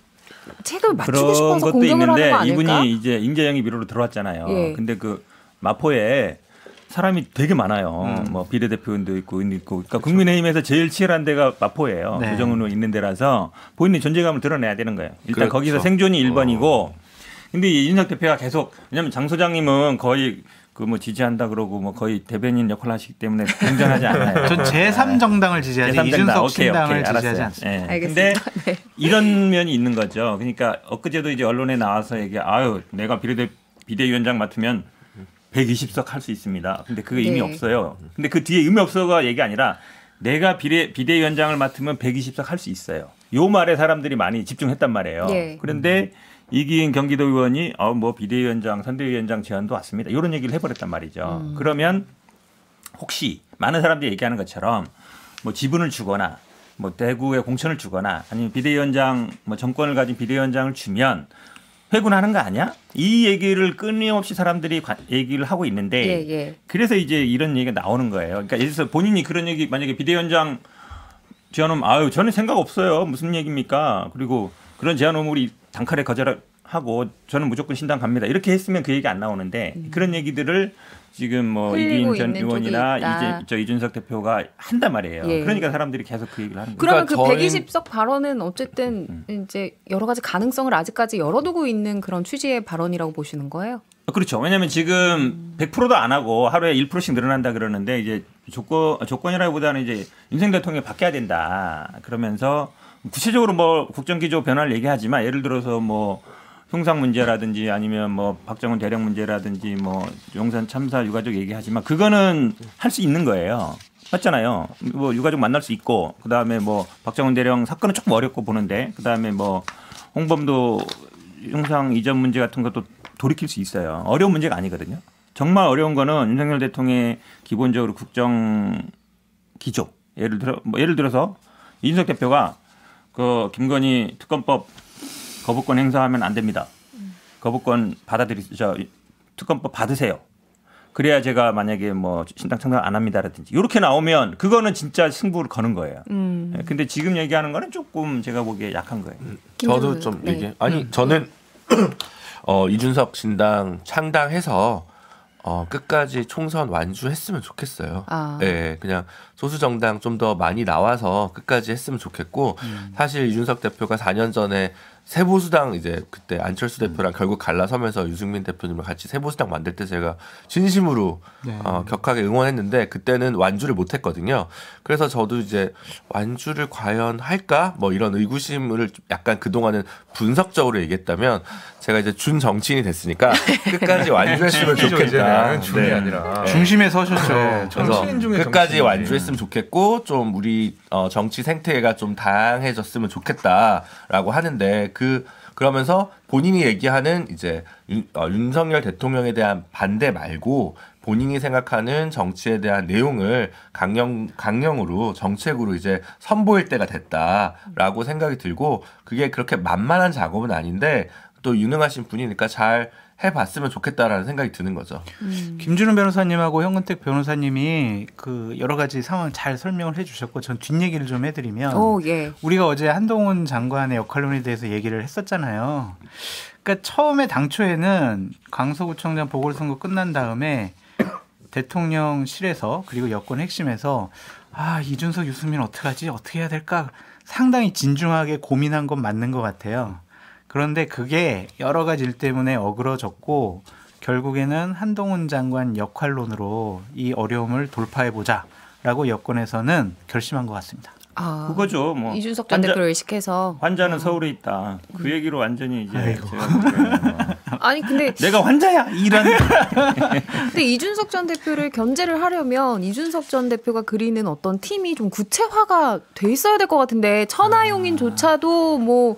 Speaker 1: 체급을 맞추고 싶어서 공격을 하는 거 아닐까?
Speaker 2: 이분이 이제 임재영이 미로로 들어왔잖아요.
Speaker 1: 예.
Speaker 2: 근데 그 마포에 사람이 되게 많아요. 뭐 비례대표도 있고, 그러니까 국민의힘에서 제일 치열한 데가 마포예요.
Speaker 5: 네.
Speaker 2: 조정훈 있는 데라서 본인의 존재감을 드러내야 되는 거예요. 일단
Speaker 3: 그렇죠.
Speaker 2: 거기서 생존이 1번이고, 근데 이준석 대표가 계속, 왜냐면 장 소장님은 거의 그 뭐 지지한다 그러고 뭐 거의 대변인 역할을 하시기 때문에 굉장하지 않아요.
Speaker 5: 전 제3정당을 지지하지 이준석 신당을 지지하지
Speaker 2: 알았어요.
Speaker 5: 않습니다.
Speaker 2: 네. 근데 이런 면이 있는 거죠. 그러니까 엊그제도 이제 언론에 나와서 내가 비대위원장 맡으면 120석 할 수 있습니다. 근데 그게 의미 없어요. 근데 그 뒤에 의미 없어가 얘기 아니라 내가 비대위원장을 맡으면 120석 할 수 있어요. 요 말에 사람들이 많이 집중했단 말이에요.
Speaker 1: 네.
Speaker 2: 그런데 이기인 경기도 의원이 뭐 비대위원장, 선대위원장 제안도 왔습니다. 이런 얘기를 해버렸단 말이죠. 그러면 혹시 많은 사람들이 얘기하는 것처럼 뭐 지분을 주거나 뭐 대구에 공천을 주거나 아니면 비대위원장 뭐 정권을 가진 비대위원장을 주면 회군하는 거 아니야? 이 얘기를 끊임없이 사람들이 얘기를 하고 있는데 그래서 이제 이런 얘기가 나오는 거예요. 그러니까 예를 들어서 본인이 그런 얘기 만약에 비대위원장 제안하면 저는 생각 없어요. 무슨 얘기입니까? 그리고 그런 제안 오면 우리 단칼에 거절하고 저는 무조건 신당 갑니다. 이렇게 했으면 그 얘기 안 나오는데 그런 얘기들을 지금 뭐 이기인 전 의원이나 이준석 대표가 한단 말이에요. 그러니까 사람들이 계속 그 얘기를 하는 거예요.
Speaker 1: 그러면 그러니까 120석 발언은 어쨌든 이제 여러 가지 가능성을 아직까지 열어두고 있는 그런 취지의 발언이라고 보시는 거예요?
Speaker 2: 그렇죠. 왜냐하면 지금 100%도 안 하고 하루에 1%씩 늘어난다 그러는데 이제 조건이라기보다는 이제 윤석열 대통령이 바뀌어야 된다. 그러면서 구체적으로 뭐 국정기조 변화를 얘기하지만 예를 들어서 뭐 흉상 문제라든지 아니면 뭐 박정훈 대령 문제라든지 뭐 용산 참사 유가족 얘기하지만 그거는 할 수 있는 거예요. 맞잖아요. 뭐 유가족 만날 수 있고 그다음에 뭐 박정훈 대령 사건은 조금 어렵고 보는데 그다음에 뭐 홍범도 흉상 이전 문제 같은 것도 돌이킬 수 있어요. 어려운 문제가 아니거든요. 정말 어려운 거는 윤석열 대통령의 기본적으로 국정 기조. 예를 들어서 이준석 대표가 그 김건희 특검법 거부권 행사하면 안 됩니다. 거부권 특검법 받으세요. 그래야 제가 만약에 뭐 신당 창당 안 합니다라든지 이렇게 나오면 그거는 진짜 승부를 거는 거예요. 근데 지금 얘기하는 거는 조금 제가 보기에 약한 거예요.
Speaker 3: 저도 좀 얘기해. 아니 저는 이준석 신당 창당해서 끝까지 총선 완주했으면 좋겠어요. 네, 그냥 소수 정당 좀 더 많이 나와서 끝까지 했으면 좋겠고 사실 이준석 대표가 4년 전에 새보수당 이제 그때 안철수 대표랑 결국 갈라서면서 유승민 대표님과 같이 새보수당 만들 때 제가 진심으로 격하게 응원했는데 그때는 완주를 못했거든요. 그래서 저도 이제 완주를 과연 할까 뭐 이런 의구심을 약간 그동안은 분석적으로 얘기했다면 제가 이제 준 정치인이 됐으니까 끝까지 완주했으면 좋겠다.
Speaker 4: 중이 아니라
Speaker 5: 중심에 서셨죠.
Speaker 4: 네, 정치인 중에
Speaker 3: 끝까지
Speaker 4: 정치인.
Speaker 3: 완주했으면 좋겠고 좀 우리 정치 생태계가 좀 다양해졌으면 좋겠다라고 하는데 그러면서 본인이 얘기하는 이제 윤석열 대통령에 대한 반대 말고 본인이 생각하는 정치에 대한 내용을 강령으로 정책으로 이제 선보일 때가 됐다라고 생각이 들고 그게 그렇게 만만한 작업은 아닌데 또 유능하신 분이니까 잘 해봤으면 좋겠다라는 생각이 드는 거죠.
Speaker 5: 김준우 변호사님하고 현근택 변호사님이 그 여러 가지 상황 잘 설명을 해주셨고 전 뒷얘기를 좀 해드리면
Speaker 1: 예.
Speaker 5: 우리가 어제 한동훈 장관의 역할론에 대해서 얘기를 했었잖아요. 그러니까 처음에 당초에는 강서구청장 보궐선거 끝난 다음에 대통령실에서 그리고 여권 핵심에서 이준석 유승민 어떡하지? 어떻게 해야 될까? 상당히 진중하게 고민한 건 맞는 것 같아요. 그런데 그게 여러 가지 일 때문에 어그러졌고 결국에는 한동훈 장관 역할론으로 이 어려움을 돌파해보자라고 여권에서는 결심한 것 같습니다.
Speaker 2: 그거죠. 뭐
Speaker 1: 이준석 전 대표를 의식해서
Speaker 2: 환자는 서울에 있다. 그 얘기로 완전히 이제
Speaker 1: 아니 근데
Speaker 2: 내가 환자야 이런.
Speaker 1: 근데 이준석 전 대표를 견제를 하려면 이준석 전 대표가 그리는 어떤 팀이 좀 구체화가 돼 있어야 될 것 같은데 천하용인조차도 뭐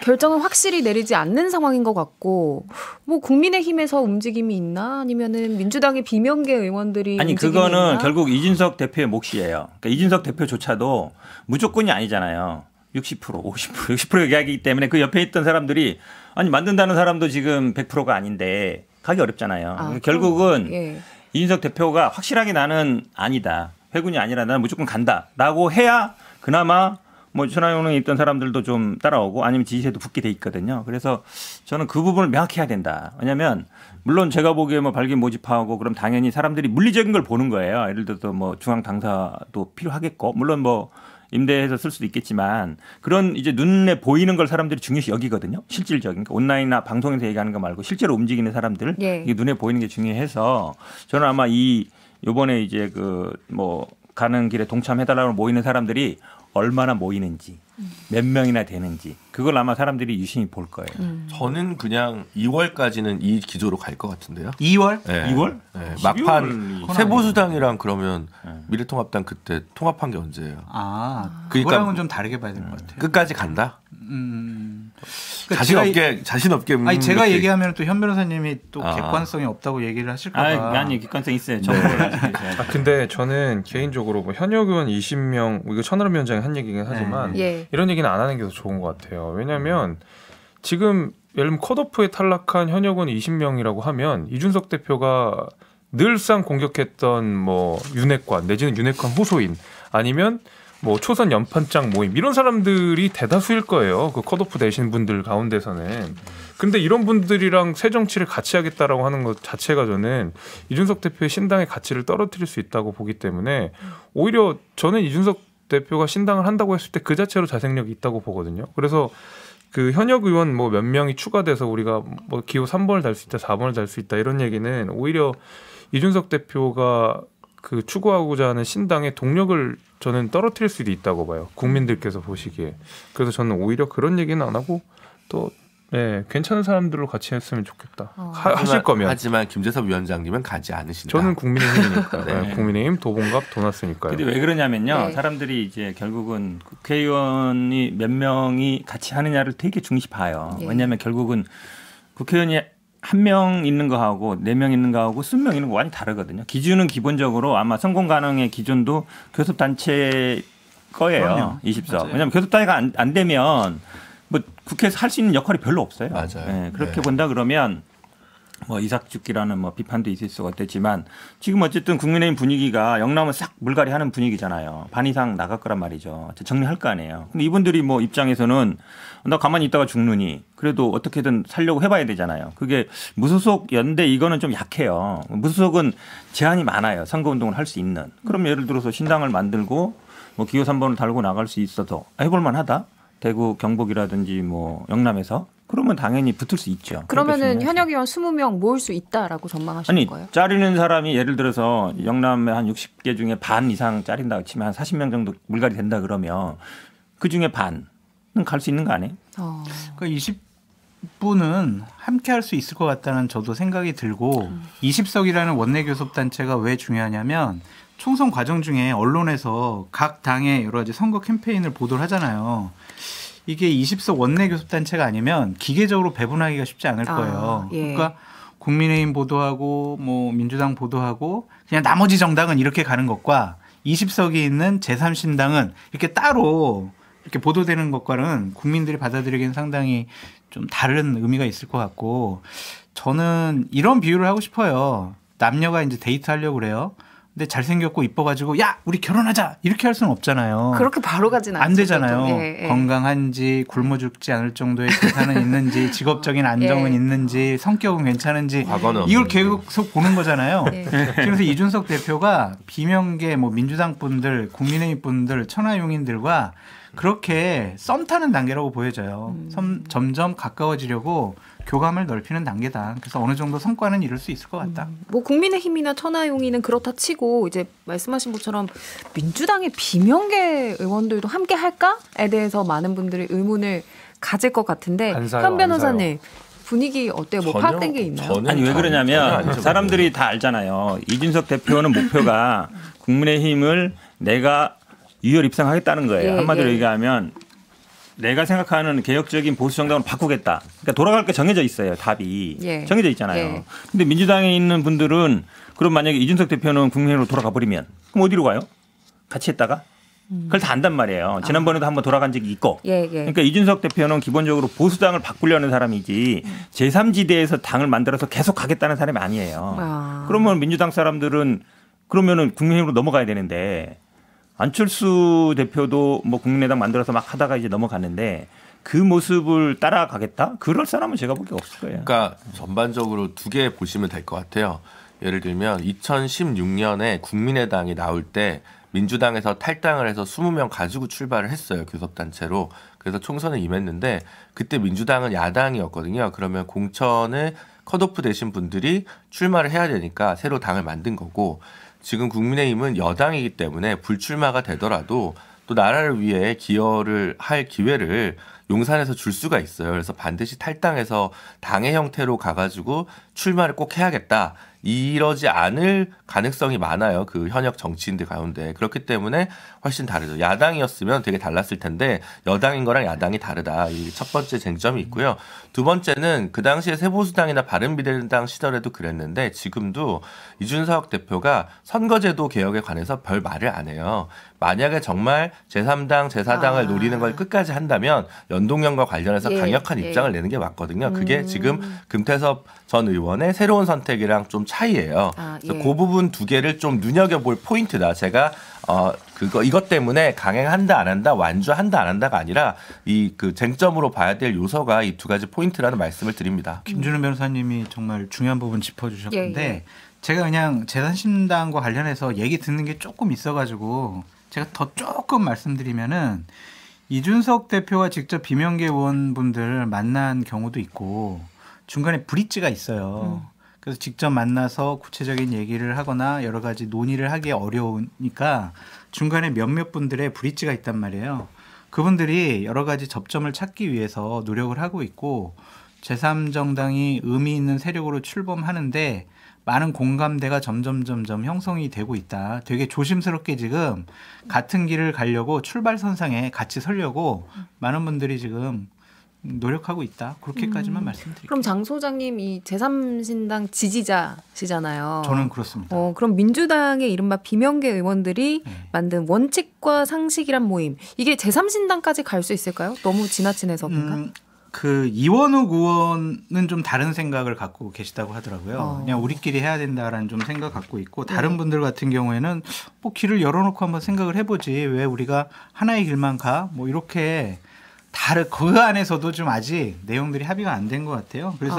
Speaker 1: 결정을 확실히 내리지 않는 상황인 것 같고 뭐 국민의힘에서 움직임이 있나 아니면은 민주당의 비명계 의원들이
Speaker 2: 아니
Speaker 1: 움직임이
Speaker 2: 그거는
Speaker 1: 있나?
Speaker 2: 결국 이준석 대표의 몫이에요. 그러니까 이준석 대표조차도 무조건이 아니잖아요. 60%, 50%, 60% 얘기하기 때문에 그 옆에 있던 사람들이 아니 만든다는 사람도 지금 100%가 아닌데 가기 어렵잖아요. 결국은
Speaker 1: 예.
Speaker 2: 이준석 대표가 확실하게 나는 아니다. 회군이 아니라 나는 무조건 간다라고 해야 그나마 뭐 천하용에 있던 사람들도 좀 따라오고 아니면 지지세도 붙게 돼 있거든요. 그래서 저는 그 부분을 명확히 해야 된다. 왜냐하면 물론 제가 보기에 뭐 발기 모집하고 그럼 당연히 사람들이 물리적인 걸 보는 거예요. 예를 들어서 뭐 중앙 당사도 필요하겠고 물론 뭐 임대해서 쓸 수도 있겠지만 그런 이제 눈에 보이는 걸 사람들이 중요시 여기거든요. 실질적인 그러니까 온라인이나 방송에서 얘기하는 거 말고 실제로 움직이는 사람들 이게 눈에 보이는 게 중요해서 저는 아마 요번에 이제 그 뭐 가는 길에 동참해달라고 모이는 사람들이 얼마나 모이는지 몇 명이나 되는지 그걸 아마 사람들이 유심히 볼 거예요.
Speaker 3: 저는 그냥 2월까지는 이 기조로 갈 것 같은데요.
Speaker 5: 2월?
Speaker 3: 네.
Speaker 2: 2월?
Speaker 3: 네. 막판 새보수당이랑 그러면 미래통합당 그때 통합한 게 언제예요?
Speaker 5: 그러니까 그거랑은 좀 다르게 봐야 될 것 같아요.
Speaker 3: 끝까지 간다?
Speaker 5: 그러니까
Speaker 3: 자신 없게.
Speaker 5: 아니 제가 얘기하면 또 현 변호사님이 또 객관성이 없다고 얘기를 하실까 봐.
Speaker 2: 아니 객관성 있어요.
Speaker 4: 근데 저는 개인적으로 뭐 현역 의원 20명 이거 천하람 위원장이 한 얘기긴 하지만 이런 얘기는 안 하는 게 더 좋은 것 같아요. 왜냐하면 지금 예를 들면 컷오프에 탈락한 현역 의원 20명이라고 하면 이준석 대표가 늘상 공격했던 뭐 윤핵관 내지는 윤핵관 호소인 아니면 뭐 초선 연판장 모임 이런 사람들이 대다수일 거예요. 그 컷오프 되신 분들 가운데서는. 근데 이런 분들이랑 새 정치를 같이 하겠다라고 하는 것 자체가 저는 이준석 대표의 신당의 가치를 떨어뜨릴 수 있다고 보기 때문에 오히려 저는 이준석 대표가 신당을 한다고 했을 때 그 자체로 자생력이 있다고 보거든요. 그래서 그 현역 의원 뭐 몇 명이 추가돼서 우리가 뭐 기호 3번을 달 수 있다, 4번을 달 수 있다 이런 얘기는 오히려 이준석 대표가 그 추구하고자 하는 신당의 동력을 저는 떨어뜨릴 수도 있다고 봐요. 국민들께서 보시기에. 그래서 저는 오히려 그런 얘기는 안 하고 또 괜찮은 사람들로 같이 했으면 좋겠다. 하실 거면.
Speaker 3: 하지만 김재섭 위원장님은 가지 않으신다.
Speaker 4: 저는 국민의힘이니까. 국민의힘 도봉갑 도났으니까요.
Speaker 2: 근데 왜 그러냐면요. 사람들이 이제 결국은 국회의원이 몇 명이 같이 하느냐를 되게 중시 봐요. 왜냐하면 결국은 국회의원이 1명 있는 거하고 4명 있는 거하고 20명 있는 거 완전히 다르거든요. 기준은 기본적으로 아마 성공 가능의 기준도 교섭단체 거예요.
Speaker 5: 그럼요.
Speaker 2: 20석.
Speaker 5: 맞아요.
Speaker 2: 왜냐하면 교섭단체가 안 되면 뭐 국회에서 할 수 있는 역할이 별로 없어요.
Speaker 3: 맞아요.
Speaker 2: 그렇게 본다 그러면 뭐 이삭죽기라는 뭐 비판도 있을 수가 있겠지만 지금 어쨌든 국민의힘 분위기가 영남은 싹 물갈이 하는 분위기잖아요. 반 이상 나갈 거란 말이죠. 정리할 거 아니에요. 근데 이분들이 뭐 입장에서는 나 가만히 있다가 죽느니 그래도 어떻게든 살려고 해봐야 되잖아요. 그게 무소속 연대 이거는 좀 약해요. 무소속은 제한이 많아요. 선거운동을 할 수 있는. 그럼 예를 들어서 신당을 만들고 뭐 기호 3번을 달고 나갈 수 있어서 해볼 만하다. 대구 경북이라든지 뭐 영남에서. 그러면 당연히 붙을 수 있죠.
Speaker 1: 그러면은 현역 의원 20명 모을 수 있다라고 전망하시는 거예요?
Speaker 2: 자르는 사람이 예를 들어서 영남에 한 60개 중에 반 이상 자른다고 치면 한 40명 정도 물갈이 된다 그러면 그중에 반은 갈 수 있는 거 아니에요?
Speaker 5: 그러니까 20분은 함께 할 수 있을 것 같다는 저도 생각이 들고 20석이라는 원내교섭단체가 왜 중요하냐면 총선 과정 중에 언론에서 각 당의 여러 가지 선거 캠페인을 보도를 하잖아요. 이게 20석 원내교섭단체가 아니면 기계적으로 배분하기가 쉽지 않을 거예요. 그러니까 국민의힘 보도하고 뭐 민주당 보도하고 그냥 나머지 정당은 이렇게 가는 것과 20석이 있는 제3신당은 이렇게 따로 이렇게 보도되는 것과는 국민들이 받아들이기엔 상당히 좀 다른 의미가 있을 것 같고 저는 이런 비유를 하고 싶어요. 남녀가 이제 데이트하려고 그래요. 근데 잘생겼고 이뻐가지고 야 우리 결혼하자 이렇게 할 수는 없잖아요.
Speaker 1: 그렇게 바로 가진 않죠.
Speaker 5: 안 되잖아요.
Speaker 1: 예, 예.
Speaker 5: 건강한지 굶어 죽지 않을 정도의 재산은 있는지 직업적인 안정은
Speaker 1: 예.
Speaker 5: 있는지 성격은 괜찮은지
Speaker 3: 과거는
Speaker 5: 이걸
Speaker 3: 없는지.
Speaker 5: 계속 보는 거잖아요.
Speaker 1: 예.
Speaker 5: 그래서 이준석 대표가 비명계 뭐 민주당 분들 국민의힘 분들 천하용인들과 그렇게 썸 타는 단계라고 보여져요. 점점 가까워지려고 교감을 넓히는 단계다. 그래서 어느 정도 성과는 이룰 수 있을 것 같다.
Speaker 1: 뭐 국민의힘이나 천하용인은 그렇다 치고 이제 말씀하신 것처럼 민주당의 비명계 의원들도 함께 할까에 대해서 많은 분들이 의문을 가질 것 같은데 현 변호사님 분위기 어때요? 뭐 파악된 게 있나요?
Speaker 2: 아니 왜 그러냐면 사람들이 다 알잖아요. 이준석 대표는 목표가 국민의힘을 내가 유혈 입상하겠다는 거예요.
Speaker 1: 예,
Speaker 2: 한마디로
Speaker 1: 예.
Speaker 2: 얘기하면 내가 생각하는 개혁적인 보수 정당을 바꾸겠다. 그러니까 돌아갈 게 정해져 있어요. 답이
Speaker 1: 예.
Speaker 2: 정해져 있잖아요.
Speaker 1: 예.
Speaker 2: 근데 민주당에 있는 분들은 그럼 만약에 이준석 대표는 국민의힘으로 돌아가 버리면 그럼 어디로 가요? 같이 했다가? 그걸 다 안단 말이에요. 지난번에도 한번 돌아간 적이 있고.
Speaker 1: 예, 예.
Speaker 2: 그러니까 이준석 대표는 기본적으로 보수당을 바꾸려는 사람이지 제3지대에서 당을 만들어서 계속 가겠다는 사람이 아니에요. 그러면 민주당 사람들은 그러면은 국민의힘으로 넘어가야 되는데 안철수 대표도 뭐 국민의당 만들어서 막 하다가 이제 넘어갔는데 그 모습을 따라가겠다? 그럴 사람은 제가 보기에 없을 거예요.
Speaker 3: 그러니까 전반적으로 두 개 보시면 될 것 같아요. 예를 들면 2016년에 국민의당이 나올 때 민주당에서 탈당을 해서 20명 가지고 출발을 했어요. 교섭단체로. 그래서 총선에 임했는데 그때 민주당은 야당이었거든요. 그러면 공천을 컷오프 되신 분들이 출마를 해야 되니까 새로 당을 만든 거고 지금 국민의힘은 여당이기 때문에 불출마가 되더라도 또 나라를 위해 기여를 할 기회를 용산에서 줄 수가 있어요. 그래서 반드시 탈당해서 당의 형태로 가가지고 출마를 꼭 해야겠다. 이러지 않을 가능성이 많아요. 그 현역 정치인들 가운데. 그렇기 때문에 훨씬 다르죠. 야당이었으면 되게 달랐을 텐데 여당인 거랑 야당이 다르다. 이 첫 번째 쟁점이 있고요. 두 번째는 그 당시에 새보수당이나 바른미래당 시절에도 그랬는데 지금도 이준석 대표가 선거제도 개혁에 관해서 별 말을 안 해요. 만약에 정말 제3당, 제4당을 노리는 걸 끝까지 한다면 연동형과 관련해서 강력한 입장을 내는 게 맞거든요. 그게 지금 금태섭 전 의원의 새로운 선택이랑 좀 차이예요. 그래서 그 부분 두 개를 좀 눈여겨볼 포인트다. 제가 이것 때문에 강행한다 안 한다, 완주한다 안 한다가 아니라 이 그 쟁점으로 봐야 될 요소가 이 두 가지 포인트라는 말씀을 드립니다.
Speaker 5: 김준우 변호사님이 정말 중요한 부분 짚어주셨는데 제가 그냥 제3신당과 관련해서 얘기 듣는 게 조금 있어가지고 제가 더 조금 말씀드리면은 이준석 대표와 직접 비명계 의원분들 만난 경우도 있고 중간에 브릿지가 있어요. 그래서 직접 만나서 구체적인 얘기를 하거나 여러 가지 논의를 하기 어려우니까 중간에 몇몇 분들의 브릿지가 있단 말이에요. 그분들이 여러 가지 접점을 찾기 위해서 노력을 하고 있고 제3정당이 의미 있는 세력으로 출범하는데 많은 공감대가 점점 형성이 되고 있다. 되게 조심스럽게 지금 같은 길을 가려고 출발선상에 같이 서려고 많은 분들이 지금 노력하고 있다. 그렇게까지만 말씀드릴게요.
Speaker 1: 그럼 장 소장님 이 제3신당 지지자시잖아요.
Speaker 5: 저는 그렇습니다.
Speaker 1: 그럼 민주당의 이른바 비명계 의원들이 만든 원칙과 상식이란 모임 이게 제3신당까지 갈 수 있을까요? 너무 지나친 해석인가?
Speaker 5: 그 이원욱 의원은 좀 다른 생각을 갖고 계시다고 하더라고요. 그냥 우리끼리 해야 된다라는 좀 생각 갖고 있고 다른 분들 같은 경우에는 뭐 길을 열어놓고 한번 생각을 해보지 왜 우리가 하나의 길만 가? 뭐 이렇게 그 안에서도 좀 아직 내용들이 합의가 안 된 것 같아요. 그래서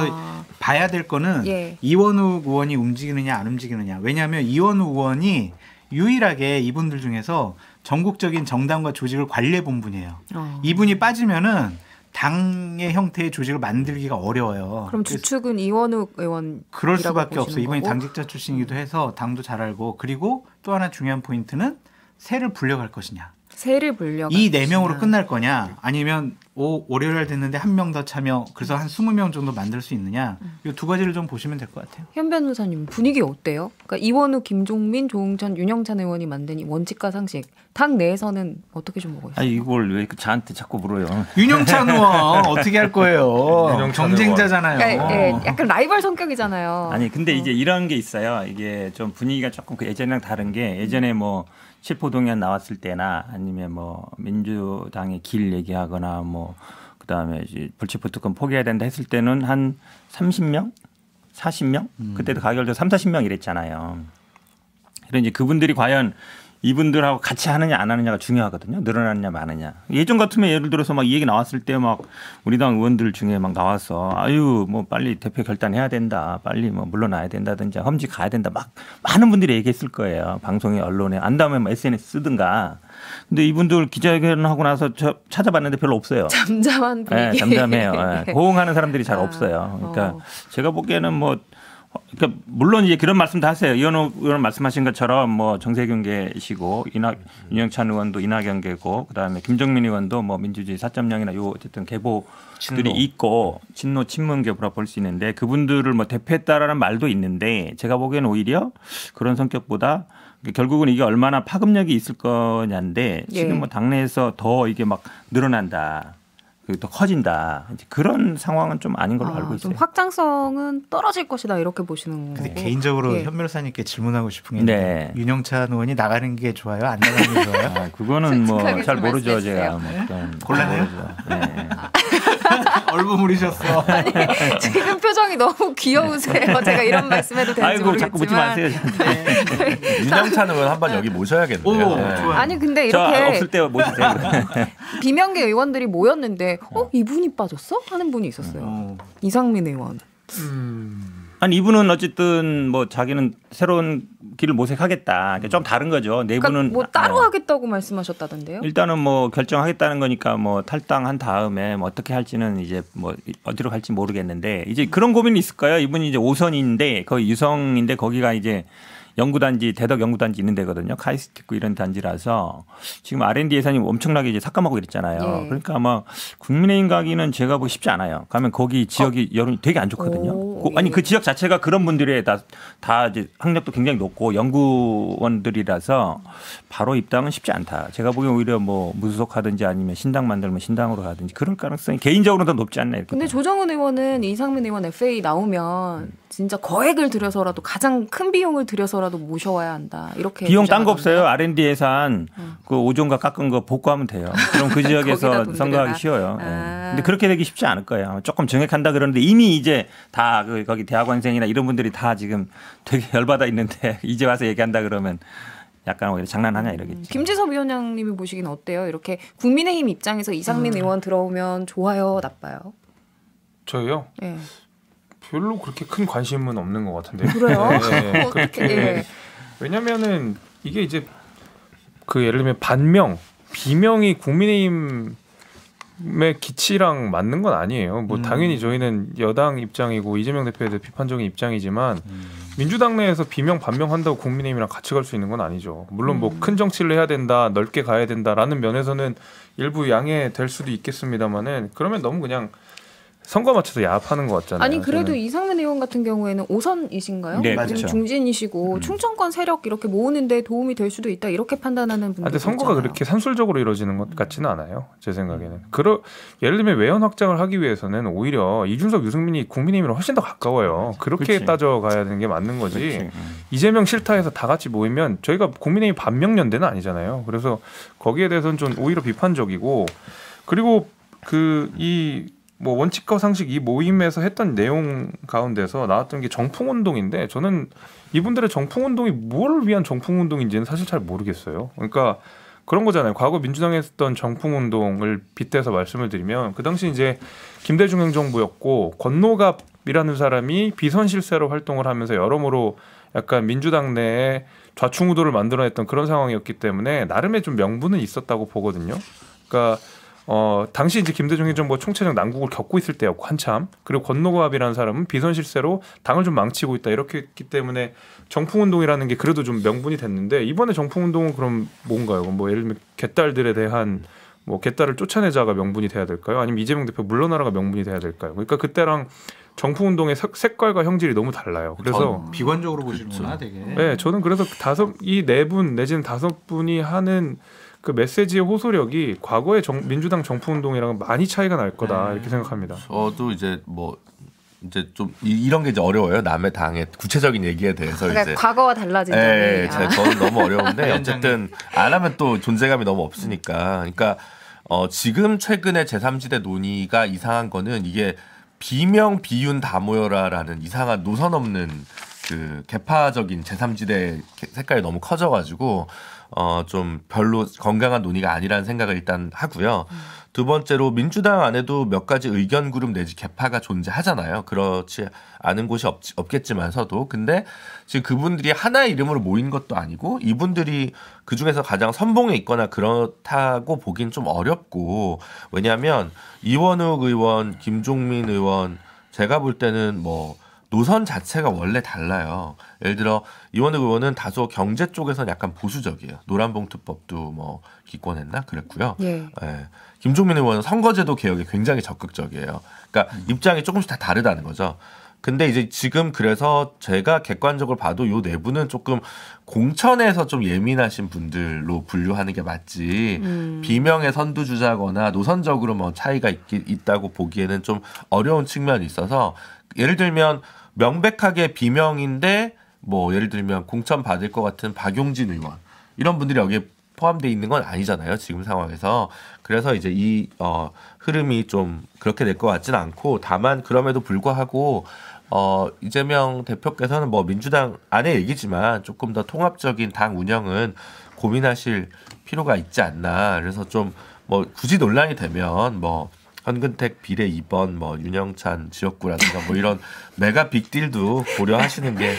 Speaker 5: 봐야 될 거는 이원욱 의원이 움직이느냐 안 움직이느냐. 왜냐하면 이원욱 의원이 유일하게 이분들 중에서 전국적인 정당과 조직을 관리해 본 분이에요. 이분이 빠지면은 당의 형태의 조직을 만들기가 어려워요.
Speaker 1: 그럼 주축은 이원욱 의원
Speaker 5: 그럴 수밖에 없어요. 이분이 당직자 출신이기도 해서 당도 잘 알고 그리고 또 하나 중요한 포인트는 세를 불려갈 것이냐.
Speaker 1: 세를 불려갈
Speaker 5: 이 4명으로 끝날 거냐 아니면 월요일 날 됐는데 한 명 더 참여 그래서 한 20명 정도 만들 수 있느냐 이 두 가지를 좀 보시면 될 것 같아요.
Speaker 1: 현 변호사님 분위기 어때요? 그러니까 이원우, 김종민, 조응천, 윤영찬 의원이 만든 이 원칙과 상식 당 내에서는 어떻게 좀 보고 있어요?
Speaker 2: 아니 이걸 왜 저한테 자꾸 물어요?
Speaker 5: 윤영찬 의원 어떻게 할 거예요? 경쟁자잖아요.
Speaker 1: 그러니까, 예, 약간 라이벌 성격이잖아요.
Speaker 2: 아니 근데 이제 이런 게 있어요. 이게 좀 분위기가 조금 그 예전이랑 다른 게 예전에 뭐 칠포동의안 나왔을 때나 아니면 뭐 민주당의 길 얘기하거나 뭐 그다음에 이제 불체포 특권 포기해야 된다 했을 때는 한 30명, 40명 그때도 가결도 30-40명 이랬잖아요. 그래서 이제 그분들이 과연 이분들하고 같이 하느냐 안 하느냐가 중요하거든요. 늘어나느냐 마느냐. 예전 같으면 예를 들어서 막 이 얘기 나왔을 때 막 우리 당 의원들 중에 막 나와서 아유 뭐 빨리 대표 결단해야 된다. 빨리 뭐 물러나야 된다든지 험지 가야 된다. 막 많은 분들이 얘기했을 거예요. 방송에 언론에. 안 다음에 뭐 SNS 쓰든가. 근데 이분들 기자회견하고 나서 저 찾아봤는데 별로 없어요.
Speaker 1: 잠잠한 분위기.
Speaker 2: 네, 잠잠해요. 네. 호응하는 사람들이 잘 없어요. 그러니까 제가 보기에는 뭐 그러니까 물론 이제 그런 말씀도 하세요. 이현우 의원 말씀하신 것처럼 뭐 정세균 계시고 윤영찬 의원도 이낙연계고 그다음에 김정민 의원도 뭐 민주주의 4.0이나 요 어쨌든 계보들이 있고 친노 친문 계보라 볼 수 있는데 그분들을 뭐 대표했다라는 말도 있는데 제가 보기에는 오히려 그런 성격보다 결국은 이게 얼마나 파급력이 있을 거냐인데 지금 뭐 당내에서 더 이게 막 늘어난다. 더 커진다. 그런 상황은 좀 아닌 걸로 알고 있어요.
Speaker 1: 좀 확장성은 떨어질 것이다 이렇게 보시는 거고.
Speaker 5: 근데 개인적으로 현 변호사님께 질문하고 싶은 게 윤영찬 의원이 나가는 게 좋아요? 안 나가는 게 좋아요?
Speaker 2: 아, 그거는 뭐 잘 모르죠. 제가 뭐
Speaker 5: 곤란해요. 네. 얼버무리셨어.
Speaker 1: 아니, 지금 표정이 너무 귀여우세요. 제가 이런 말씀해도 되는지
Speaker 2: 아이고,
Speaker 1: 모르겠지만.
Speaker 2: 자꾸 묻지 마세요.
Speaker 3: 윤영찬 의원 한번 여기 모셔야겠네요.
Speaker 5: 네.
Speaker 1: 아니 근데
Speaker 2: 저
Speaker 1: 이렇게
Speaker 2: 없을 때 모시세요.
Speaker 1: 비명계 의원들이 모였는데 이분이 빠졌어? 하는 분이 있었어요. 이상민 의원.
Speaker 2: 아니 이분은 어쨌든 뭐 자기는 새로운 길을 모색하겠다. 그러니까 좀 다른 거죠. 내부는
Speaker 1: 그러니까 뭐 따로 하겠다고 말씀하셨다던데요?
Speaker 2: 일단은 뭐 결정하겠다는 거니까 뭐 탈당한 다음에 뭐 어떻게 할지는 이제 뭐 어디로 갈지 모르겠는데 이제 그런 고민이 있을 거예요. 이분이 이제 5선인데 거기 유성인데 거기가 이제 연구단지 대덕 연구단지 있는 데거든요. 카이스트 있고 이런 단지라서 지금 R&D 예산이 엄청나게 이제 삭감하고 이랬잖아요.
Speaker 1: 예.
Speaker 2: 그러니까 아마 국민의힘 가기는 제가 보기 쉽지 않아요. 가면 거기 지역이 여론이 되게 안 좋거든요. 아니 그 지역 자체가 그런 분들의 다 이제 학력도 굉장히 높고 연구원들이라서 바로 입당은 쉽지 않다. 제가 보기엔 오히려 뭐 무소속하든지 아니면 신당 만들면 신당으로 가든지 그럴 가능성이 개인적으로는 더 높지 않나 이렇게.
Speaker 1: 근데 조정은 의원은 이상민 의원 FA 나오면 진짜 거액을 들여서라도 가장 큰 비용을 들여서라도 모셔와야 한다. 이렇게
Speaker 2: 비용 딴 거 없어요. R&D 예산 그 5조인가 깎은 거 복구하면 돼요. 그럼 그 지역에서 선거하기 쉬워요. 근데 그렇게 되기 쉽지 않을 거예요. 조금 정액한다 그러는데 이미 이제 다 거기 대학원생이나 이런 분들이 다 지금 되게 열받아 있는데 이제 와서 얘기한다 그러면 약간 오히려 장난하냐 이러겠지.
Speaker 1: 김지섭 위원장님이 보시기는 어때요? 이렇게 국민의힘 입장에서 이상민 의원 들어오면 좋아요, 나빠요?
Speaker 4: 저요?
Speaker 1: 네.
Speaker 4: 별로 그렇게 큰 관심은 없는 것 같은데요.
Speaker 1: 그래요?
Speaker 4: 네, 그렇게 왜냐면은 이게 이제 그 예를 들면 반명, 비명이 국민의힘의 기치랑 맞는 건 아니에요. 뭐 당연히 저희는 여당 입장이고 이재명 대표에 대해 비판적인 입장이지만 민주당 내에서 비명 반명한다고 국민의힘이랑 같이 갈 수 있는 건 아니죠. 물론 뭐 큰 정치를 해야 된다, 넓게 가야 된다라는 면에서는 일부 양해될 수도 있겠습니다만은 그러면 너무 그냥 선거 맞춰서 야합하는 것 같잖아요.
Speaker 1: 아니 그래도
Speaker 4: 저는.
Speaker 1: 이상민 의원 같은 경우에는 5선이신가요?
Speaker 2: 네,
Speaker 1: 그렇죠. 중진이시고 충청권 세력 이렇게 모으는데 도움이 될 수도 있다 이렇게 판단하는 분들.
Speaker 4: 근데 선거가
Speaker 1: 있잖아요.
Speaker 4: 그렇게 산술적으로 이루어지는 것 같지는 않아요. 제 생각에는. 예를 들면 외연 확장을 하기 위해서는 오히려 이준석, 유승민이 국민의힘이랑 훨씬 더 가까워요. 그렇게
Speaker 2: 그렇지.
Speaker 4: 따져가야 되는 게 맞는 거지.
Speaker 2: 그렇지.
Speaker 4: 이재명 싫다 해서 다 같이 모이면 저희가 국민의힘 반명연대는 아니잖아요. 그래서 거기에 대해서는 좀 오히려 비판적이고 그리고 뭐 원칙과 상식 이 모임에서 했던 내용 가운데서 나왔던 게 정풍운동인데 저는 이분들의 정풍운동이 뭘 위한 정풍운동인지는 사실 잘 모르겠어요. 그러니까 그런 거잖아요. 과거 민주당에 했던 정풍운동을 빗대서 말씀을 드리면 그 당시 이제 김대중 행정부였고 권노갑이라는 사람이 비선실세로 활동을 하면서 여러모로 약간 민주당 내에 좌충우돌을 만들어냈던 그런 상황이었기 때문에 나름의 좀 명분은 있었다고 보거든요. 그러니까 당시 이제 김대중 행정부가 총체적 난국을 겪고 있을 때였고 한참 그리고 권노갑이라는 사람은 비선실세로 당을 좀 망치고 있다 이렇게 했기 때문에 정풍운동이라는 게 그래도 좀 명분이 됐는데 이번에 정풍운동은 그럼 뭔가요? 뭐 예를 들면 개딸들에 대한 뭐 개딸을 쫓아내자가 명분이 돼야 될까요? 아니면 이재명 대표 물러나라가 명분이 돼야 될까요? 그러니까 그때랑 정풍운동의 색깔과 형질이 너무 달라요. 그래서
Speaker 5: 비관적으로 보시는구나, 되게.
Speaker 4: 네, 저는 그래서 이 4분 내지는 5분이 하는 그 메시지의 호소력이 과거의 민주당 정풍운동이랑은 많이 차이가 날 거다 이렇게 생각합니다.
Speaker 3: 저도 이제 좀 이런 게 이제 어려워요. 남의 당의 구체적인 얘기에 대해서
Speaker 1: 그러니까
Speaker 3: 이제
Speaker 1: 과거와 달라진 점이.
Speaker 3: 저는 너무 어려운데 어쨌든 안 하면 또 존재감이 너무 없으니까. 그러니까 지금 최근에 제3지대 논의가 이상한 거는 이게 비명 비윤 다 모여라라는 이상한 노선 없는 그 개파적인 제3지대 색깔이 너무 커져가지고 좀 별로 건강한 논의가 아니라는 생각을 일단 하고요. 두 번째로 민주당 안에도 몇 가지 의견 그룹 내지 개파가 존재하잖아요. 그렇지 않은 곳이 없겠지만서도. 근데 지금 그분들이 하나의 이름으로 모인 것도 아니고 이분들이 그중에서 가장 선봉에 있거나 그렇다고 보긴 좀 어렵고, 왜냐하면 이원욱 의원, 김종민 의원 제가 볼 때는 뭐 노선 자체가 원래 달라요. 예를 들어 이원욱 의원은 다소 경제 쪽에서는 약간 보수적이에요. 노란봉투법도 뭐 기권했나 그랬고요. 예. 김종민 의원은 선거제도 개혁에 굉장히 적극적이에요. 그러니까 입장이 조금씩 다 다르다는 거죠. 근데 이제 지금 그래서 제가 객관적으로 봐도 요 내부는 조금 공천에서 좀 예민하신 분들로 분류하는 게 맞지, 비명의 선두주자거나 노선적으로 뭐 차이가 있다고 보기에는 좀 어려운 측면이 있어서, 예를 들면 명백하게 비명인데 뭐 예를 들면 공천 받을 것 같은 박용진 의원 이런 분들이 여기에 포함되어 있는 건 아니잖아요, 지금 상황에서. 그래서 이제 이 흐름이 좀 그렇게 될 것 같지는 않고, 다만 그럼에도 불구하고 이재명 대표께서는 뭐 민주당 안의 얘기지만 조금 더 통합적인 당 운영은 고민하실 필요가 있지 않나. 그래서 좀 뭐 굳이 논란이 되면 뭐 현근택 비례 2번, 뭐 윤영찬 지역구라든가 뭐 이런 메가 빅딜도 고려하시는 게,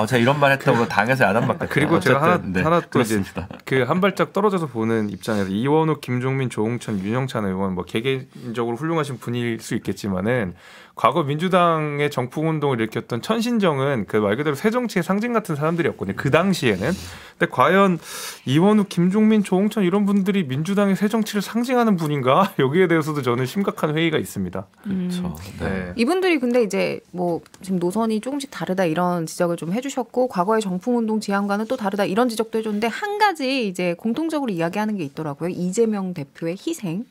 Speaker 3: 제가 이런 말 했다고 당에서 야단받겠다.
Speaker 4: 그리고 제가 하나 또 이제 그 한 발짝 떨어져서 보는 입장에서 이원욱, 김종민, 조홍천, 윤영찬 의원 뭐 개개인적으로 훌륭하신 분일 수 있겠지만은 과거 민주당의 정풍운동을 일으켰던 천신정은 그 말 그대로 새정치의 상징 같은 사람들이었거든요. 그 당시에는. 근데 과연 이원욱, 김종민, 조홍천 이런 분들이 민주당의 새정치를 상징하는 분인가? 여기에 대해서도 저는 심각한 회의가 있습니다.
Speaker 3: 그렇죠. 네.
Speaker 1: 이분들이 근데 이제 뭐 지금 노선이 조금씩 다르다 이런 지적을 좀 해주셨고, 과거의 정풍운동 지향과는 또 다르다 이런 지적도 해줬는데, 한 가지 이제 공통적으로 이야기하는 게 있더라고요. 이재명 대표의 희생.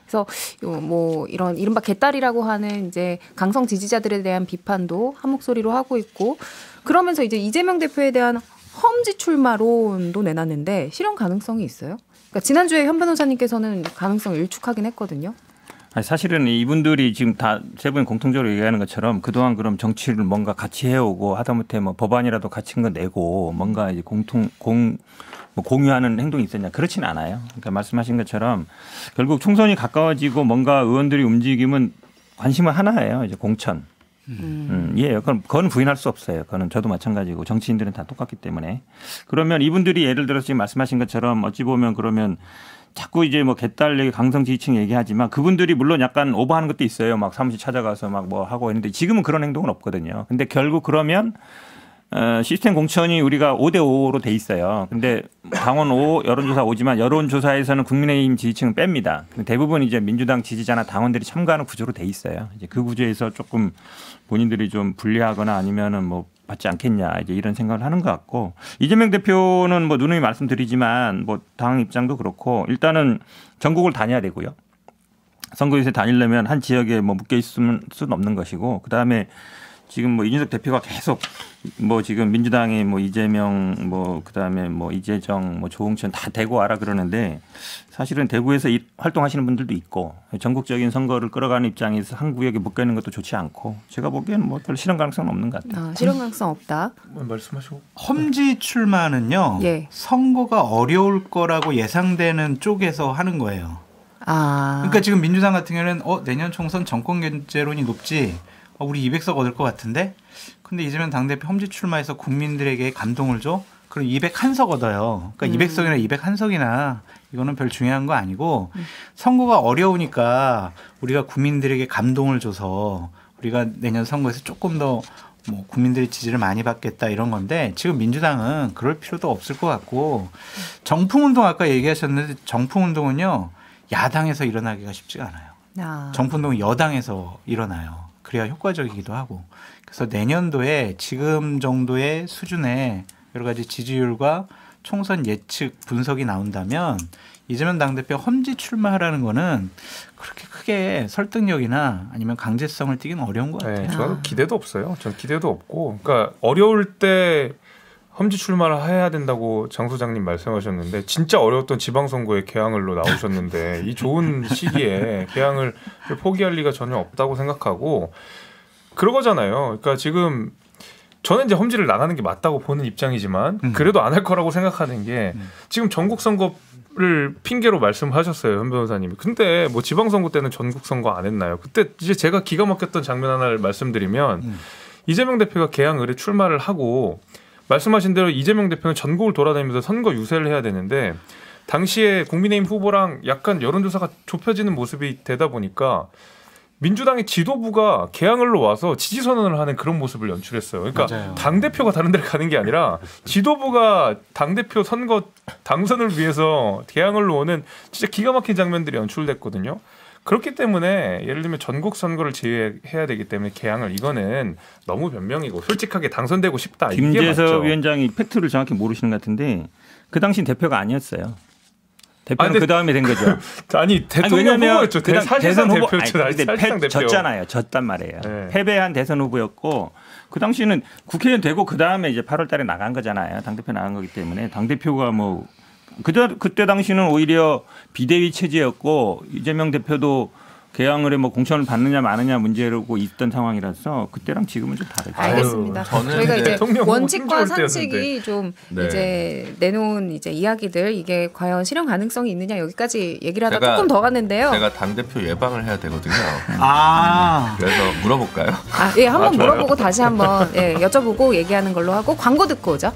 Speaker 1: 그래서 뭐 이런 이른바 개딸이라고 하는 이제 강성 지지자들에 대한 비판도 한 목소리로 하고 있고, 그러면서 이제 이재명 대표에 대한 험지 출마론도 내놨는데 실현 가능성이 있어요? 그러니까 지난주에 현 변호사님께서는 가능성을 일축하긴 했거든요.
Speaker 2: 아니, 사실은 이분들이 지금 다 세 분이 공통적으로 얘기하는 것처럼 그동안 그럼 정치를 뭔가 같이 해오고 하다못해 뭐 법안이라도 같이 거 내고 뭔가 이제 공유하는 행동이 있었냐? 그렇지는 않아요. 그러니까 말씀하신 것처럼 결국 총선이 가까워지고 뭔가 의원들이 움직이면 관심은 하나예요. 이제 공천. 예, 그건 부인할 수 없어요. 그거는 저도 마찬가지고 정치인들은 다 똑같기 때문에. 그러면 이분들이 예를 들어서 지금 말씀하신 것처럼 어찌 보면 그러면 자꾸 이제 뭐 개딸 얘기, 강성 지지층 얘기하지만 그분들이 물론 약간 오버하는 것도 있어요. 막 사무실 찾아가서 막 뭐 하고 했는데 지금은 그런 행동은 없거든요. 근데 결국 그러면 시스템 공천이 우리가 5대5로 돼 있어요. 근데 당원 5, 여론조사 5지만 여론조사에서는 국민의힘 지지층은 뺍니다. 대부분 이제 민주당 지지자나 당원들이 참가하는 구조로 돼 있어요. 이제 그 구조에서 조금 본인들이 좀 불리하거나 아니면은 뭐 받지 않겠냐 이제 이런 생각을 하는 것 같고, 이재명 대표는 뭐 누누이 말씀드리지만 뭐 당 입장도 그렇고 일단은 전국을 다녀야 되고요. 선거유세 다니려면 한 지역에 뭐 묶여 있을 수는 없는 것이고, 그 다음에 지금 뭐 이준석 대표가 계속 뭐 지금 민주당이 뭐 이재명 뭐 그다음에 뭐 이재정 뭐 조홍천 다 대구 와라 그러는데, 사실은 대구에서 활동하시는 분들도 있고 전국적인 선거를 끌어가는 입장에서 한 구역에 묶여 있는 것도 좋지 않고, 제가 보기에는 뭐 별 실현 가능성은 없는 것 같아요.
Speaker 1: 실현 가능성 없다.
Speaker 4: 말씀하시고.
Speaker 5: 험지 출마는요.
Speaker 1: 예.
Speaker 5: 선거가 어려울 거라고 예상되는 쪽에서 하는 거예요. 그러니까 지금 민주당 같은 경우는 내년 총선 정권 견제론이 높지. 우리 200석 얻을 것 같은데? 근데 이재명 당대표 험지 출마해서 국민들에게 감동을 줘? 그럼 201석 얻어요. 그러니까 200석이나 201석이나 이거는 별 중요한 거 아니고, 선거가 어려우니까 우리가 국민들에게 감동을 줘서 우리가 내년 선거에서 조금 더 뭐 국민들의 지지를 많이 받겠다 이런 건데, 지금 민주당은 그럴 필요도 없을 것 같고, 정풍운동 아까 얘기하셨는데 정풍운동은요. 야당에서 일어나기가 쉽지가 않아요. 정풍동은 여당에서 일어나요. 그래야 효과적이기도 하고. 그래서 내년도에 지금 정도의 수준의 여러 가지 지지율과 총선 예측 분석이 나온다면 이재명 당대표 험지 출마하라는 거는 그렇게 크게 설득력이나 아니면 강제성을 띠기는 어려운 것 같아요.
Speaker 4: 네, 저는 기대도 없어요. 전 기대도 없고. 그러니까 어려울 때 험지 출마를 해야 된다고 장 소장님 말씀하셨는데 진짜 어려웠던 지방선거에 개항을로 나오셨는데 이 좋은 시기에 개항을 포기할 리가 전혀 없다고 생각하고 그러잖아요. 그러니까 지금 저는 이제 험지를 나가는 게 맞다고 보는 입장이지만 그래도 안 할 거라고 생각하는 게 지금 전국 선거를 핑계로 말씀하셨어요, 현 변호사님이. 근데 뭐 지방선거 때는 전국 선거 안 했나요? 그때 이제 제가 기가 막혔던 장면 하나를 말씀드리면 이재명 대표가 개항을에 출마를 하고 말씀하신 대로 이재명 대표는 전국을 돌아다니면서 선거 유세를 해야 되는데 당시에 국민의힘 후보랑 약간 여론조사가 좁혀지는 모습이 되다 보니까 민주당의 지도부가 개항을로 와서 지지선언을 하는 그런 모습을 연출했어요. 그러니까 맞아요. 당대표가 다른 데를 가는 게 아니라 지도부가 당대표 선거 당선을 위해서 개항을로 오는 진짜 기가 막힌 장면들이 연출됐거든요. 그렇기 때문에 예를 들면 전국 선거를 제외해야 되기 때문에 개항을 이거는 너무 변명이고 솔직하게 당선되고 싶다.
Speaker 2: 김재섭 위원장이 팩트를 정확히 모르시는 것 같은데 그 당시 대표가 아니었어요. 대표는 그 다음에 된 거죠.
Speaker 4: 아니 대통령 후보였죠. 사실상 대표죠.
Speaker 2: 사실상 대표. 졌잖아요. 졌단 말이에요. 네. 패배한 대선 후보였고 그 당시는 국회의원 되고 그 다음에 이제 8월달에 나간 거잖아요. 당 대표 나간 거기 때문에 당 대표가 뭐 그때 당시는 오히려 비대위 체제였고 이재명 대표도 개항을에 뭐 공천을 받느냐 마느냐 문제로 있던 상황이라서 그때랑 지금은 좀 다르죠.
Speaker 1: 알겠습니다. 저희가 이제 원칙과 상식이 좀 이제 내놓은 이제 이야기들 이게 과연 실현 가능성이 있느냐 여기까지 얘기를 하다 조금 더 갔는데요.
Speaker 3: 제가 당 대표 예방을 해야 되거든요. 그래서 물어볼까요?
Speaker 1: 예, 한번 물어보고 다시 한번 여쭤보고 얘기하는 걸로 하고 광고 듣고 오죠.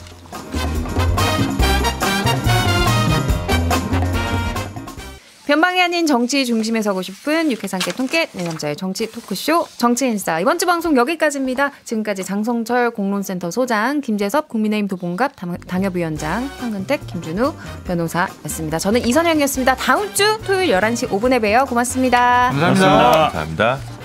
Speaker 1: 변방이 아닌 정치 중심에 서고 싶은 유쾌상쾌 통쾌 네 남자의 정치 토크쇼 정치인싸 이번 주 방송 여기까지입니다. 지금까지 장성철 공론센터 소장, 김재섭 국민의힘 도봉갑 당협위원장, 황근택 김준우 변호사였습니다. 저는 이선영이었습니다. 다음 주 토요일 11시 5분에 봬요. 고맙습니다.
Speaker 5: 감사합니다.
Speaker 3: 감사합니다.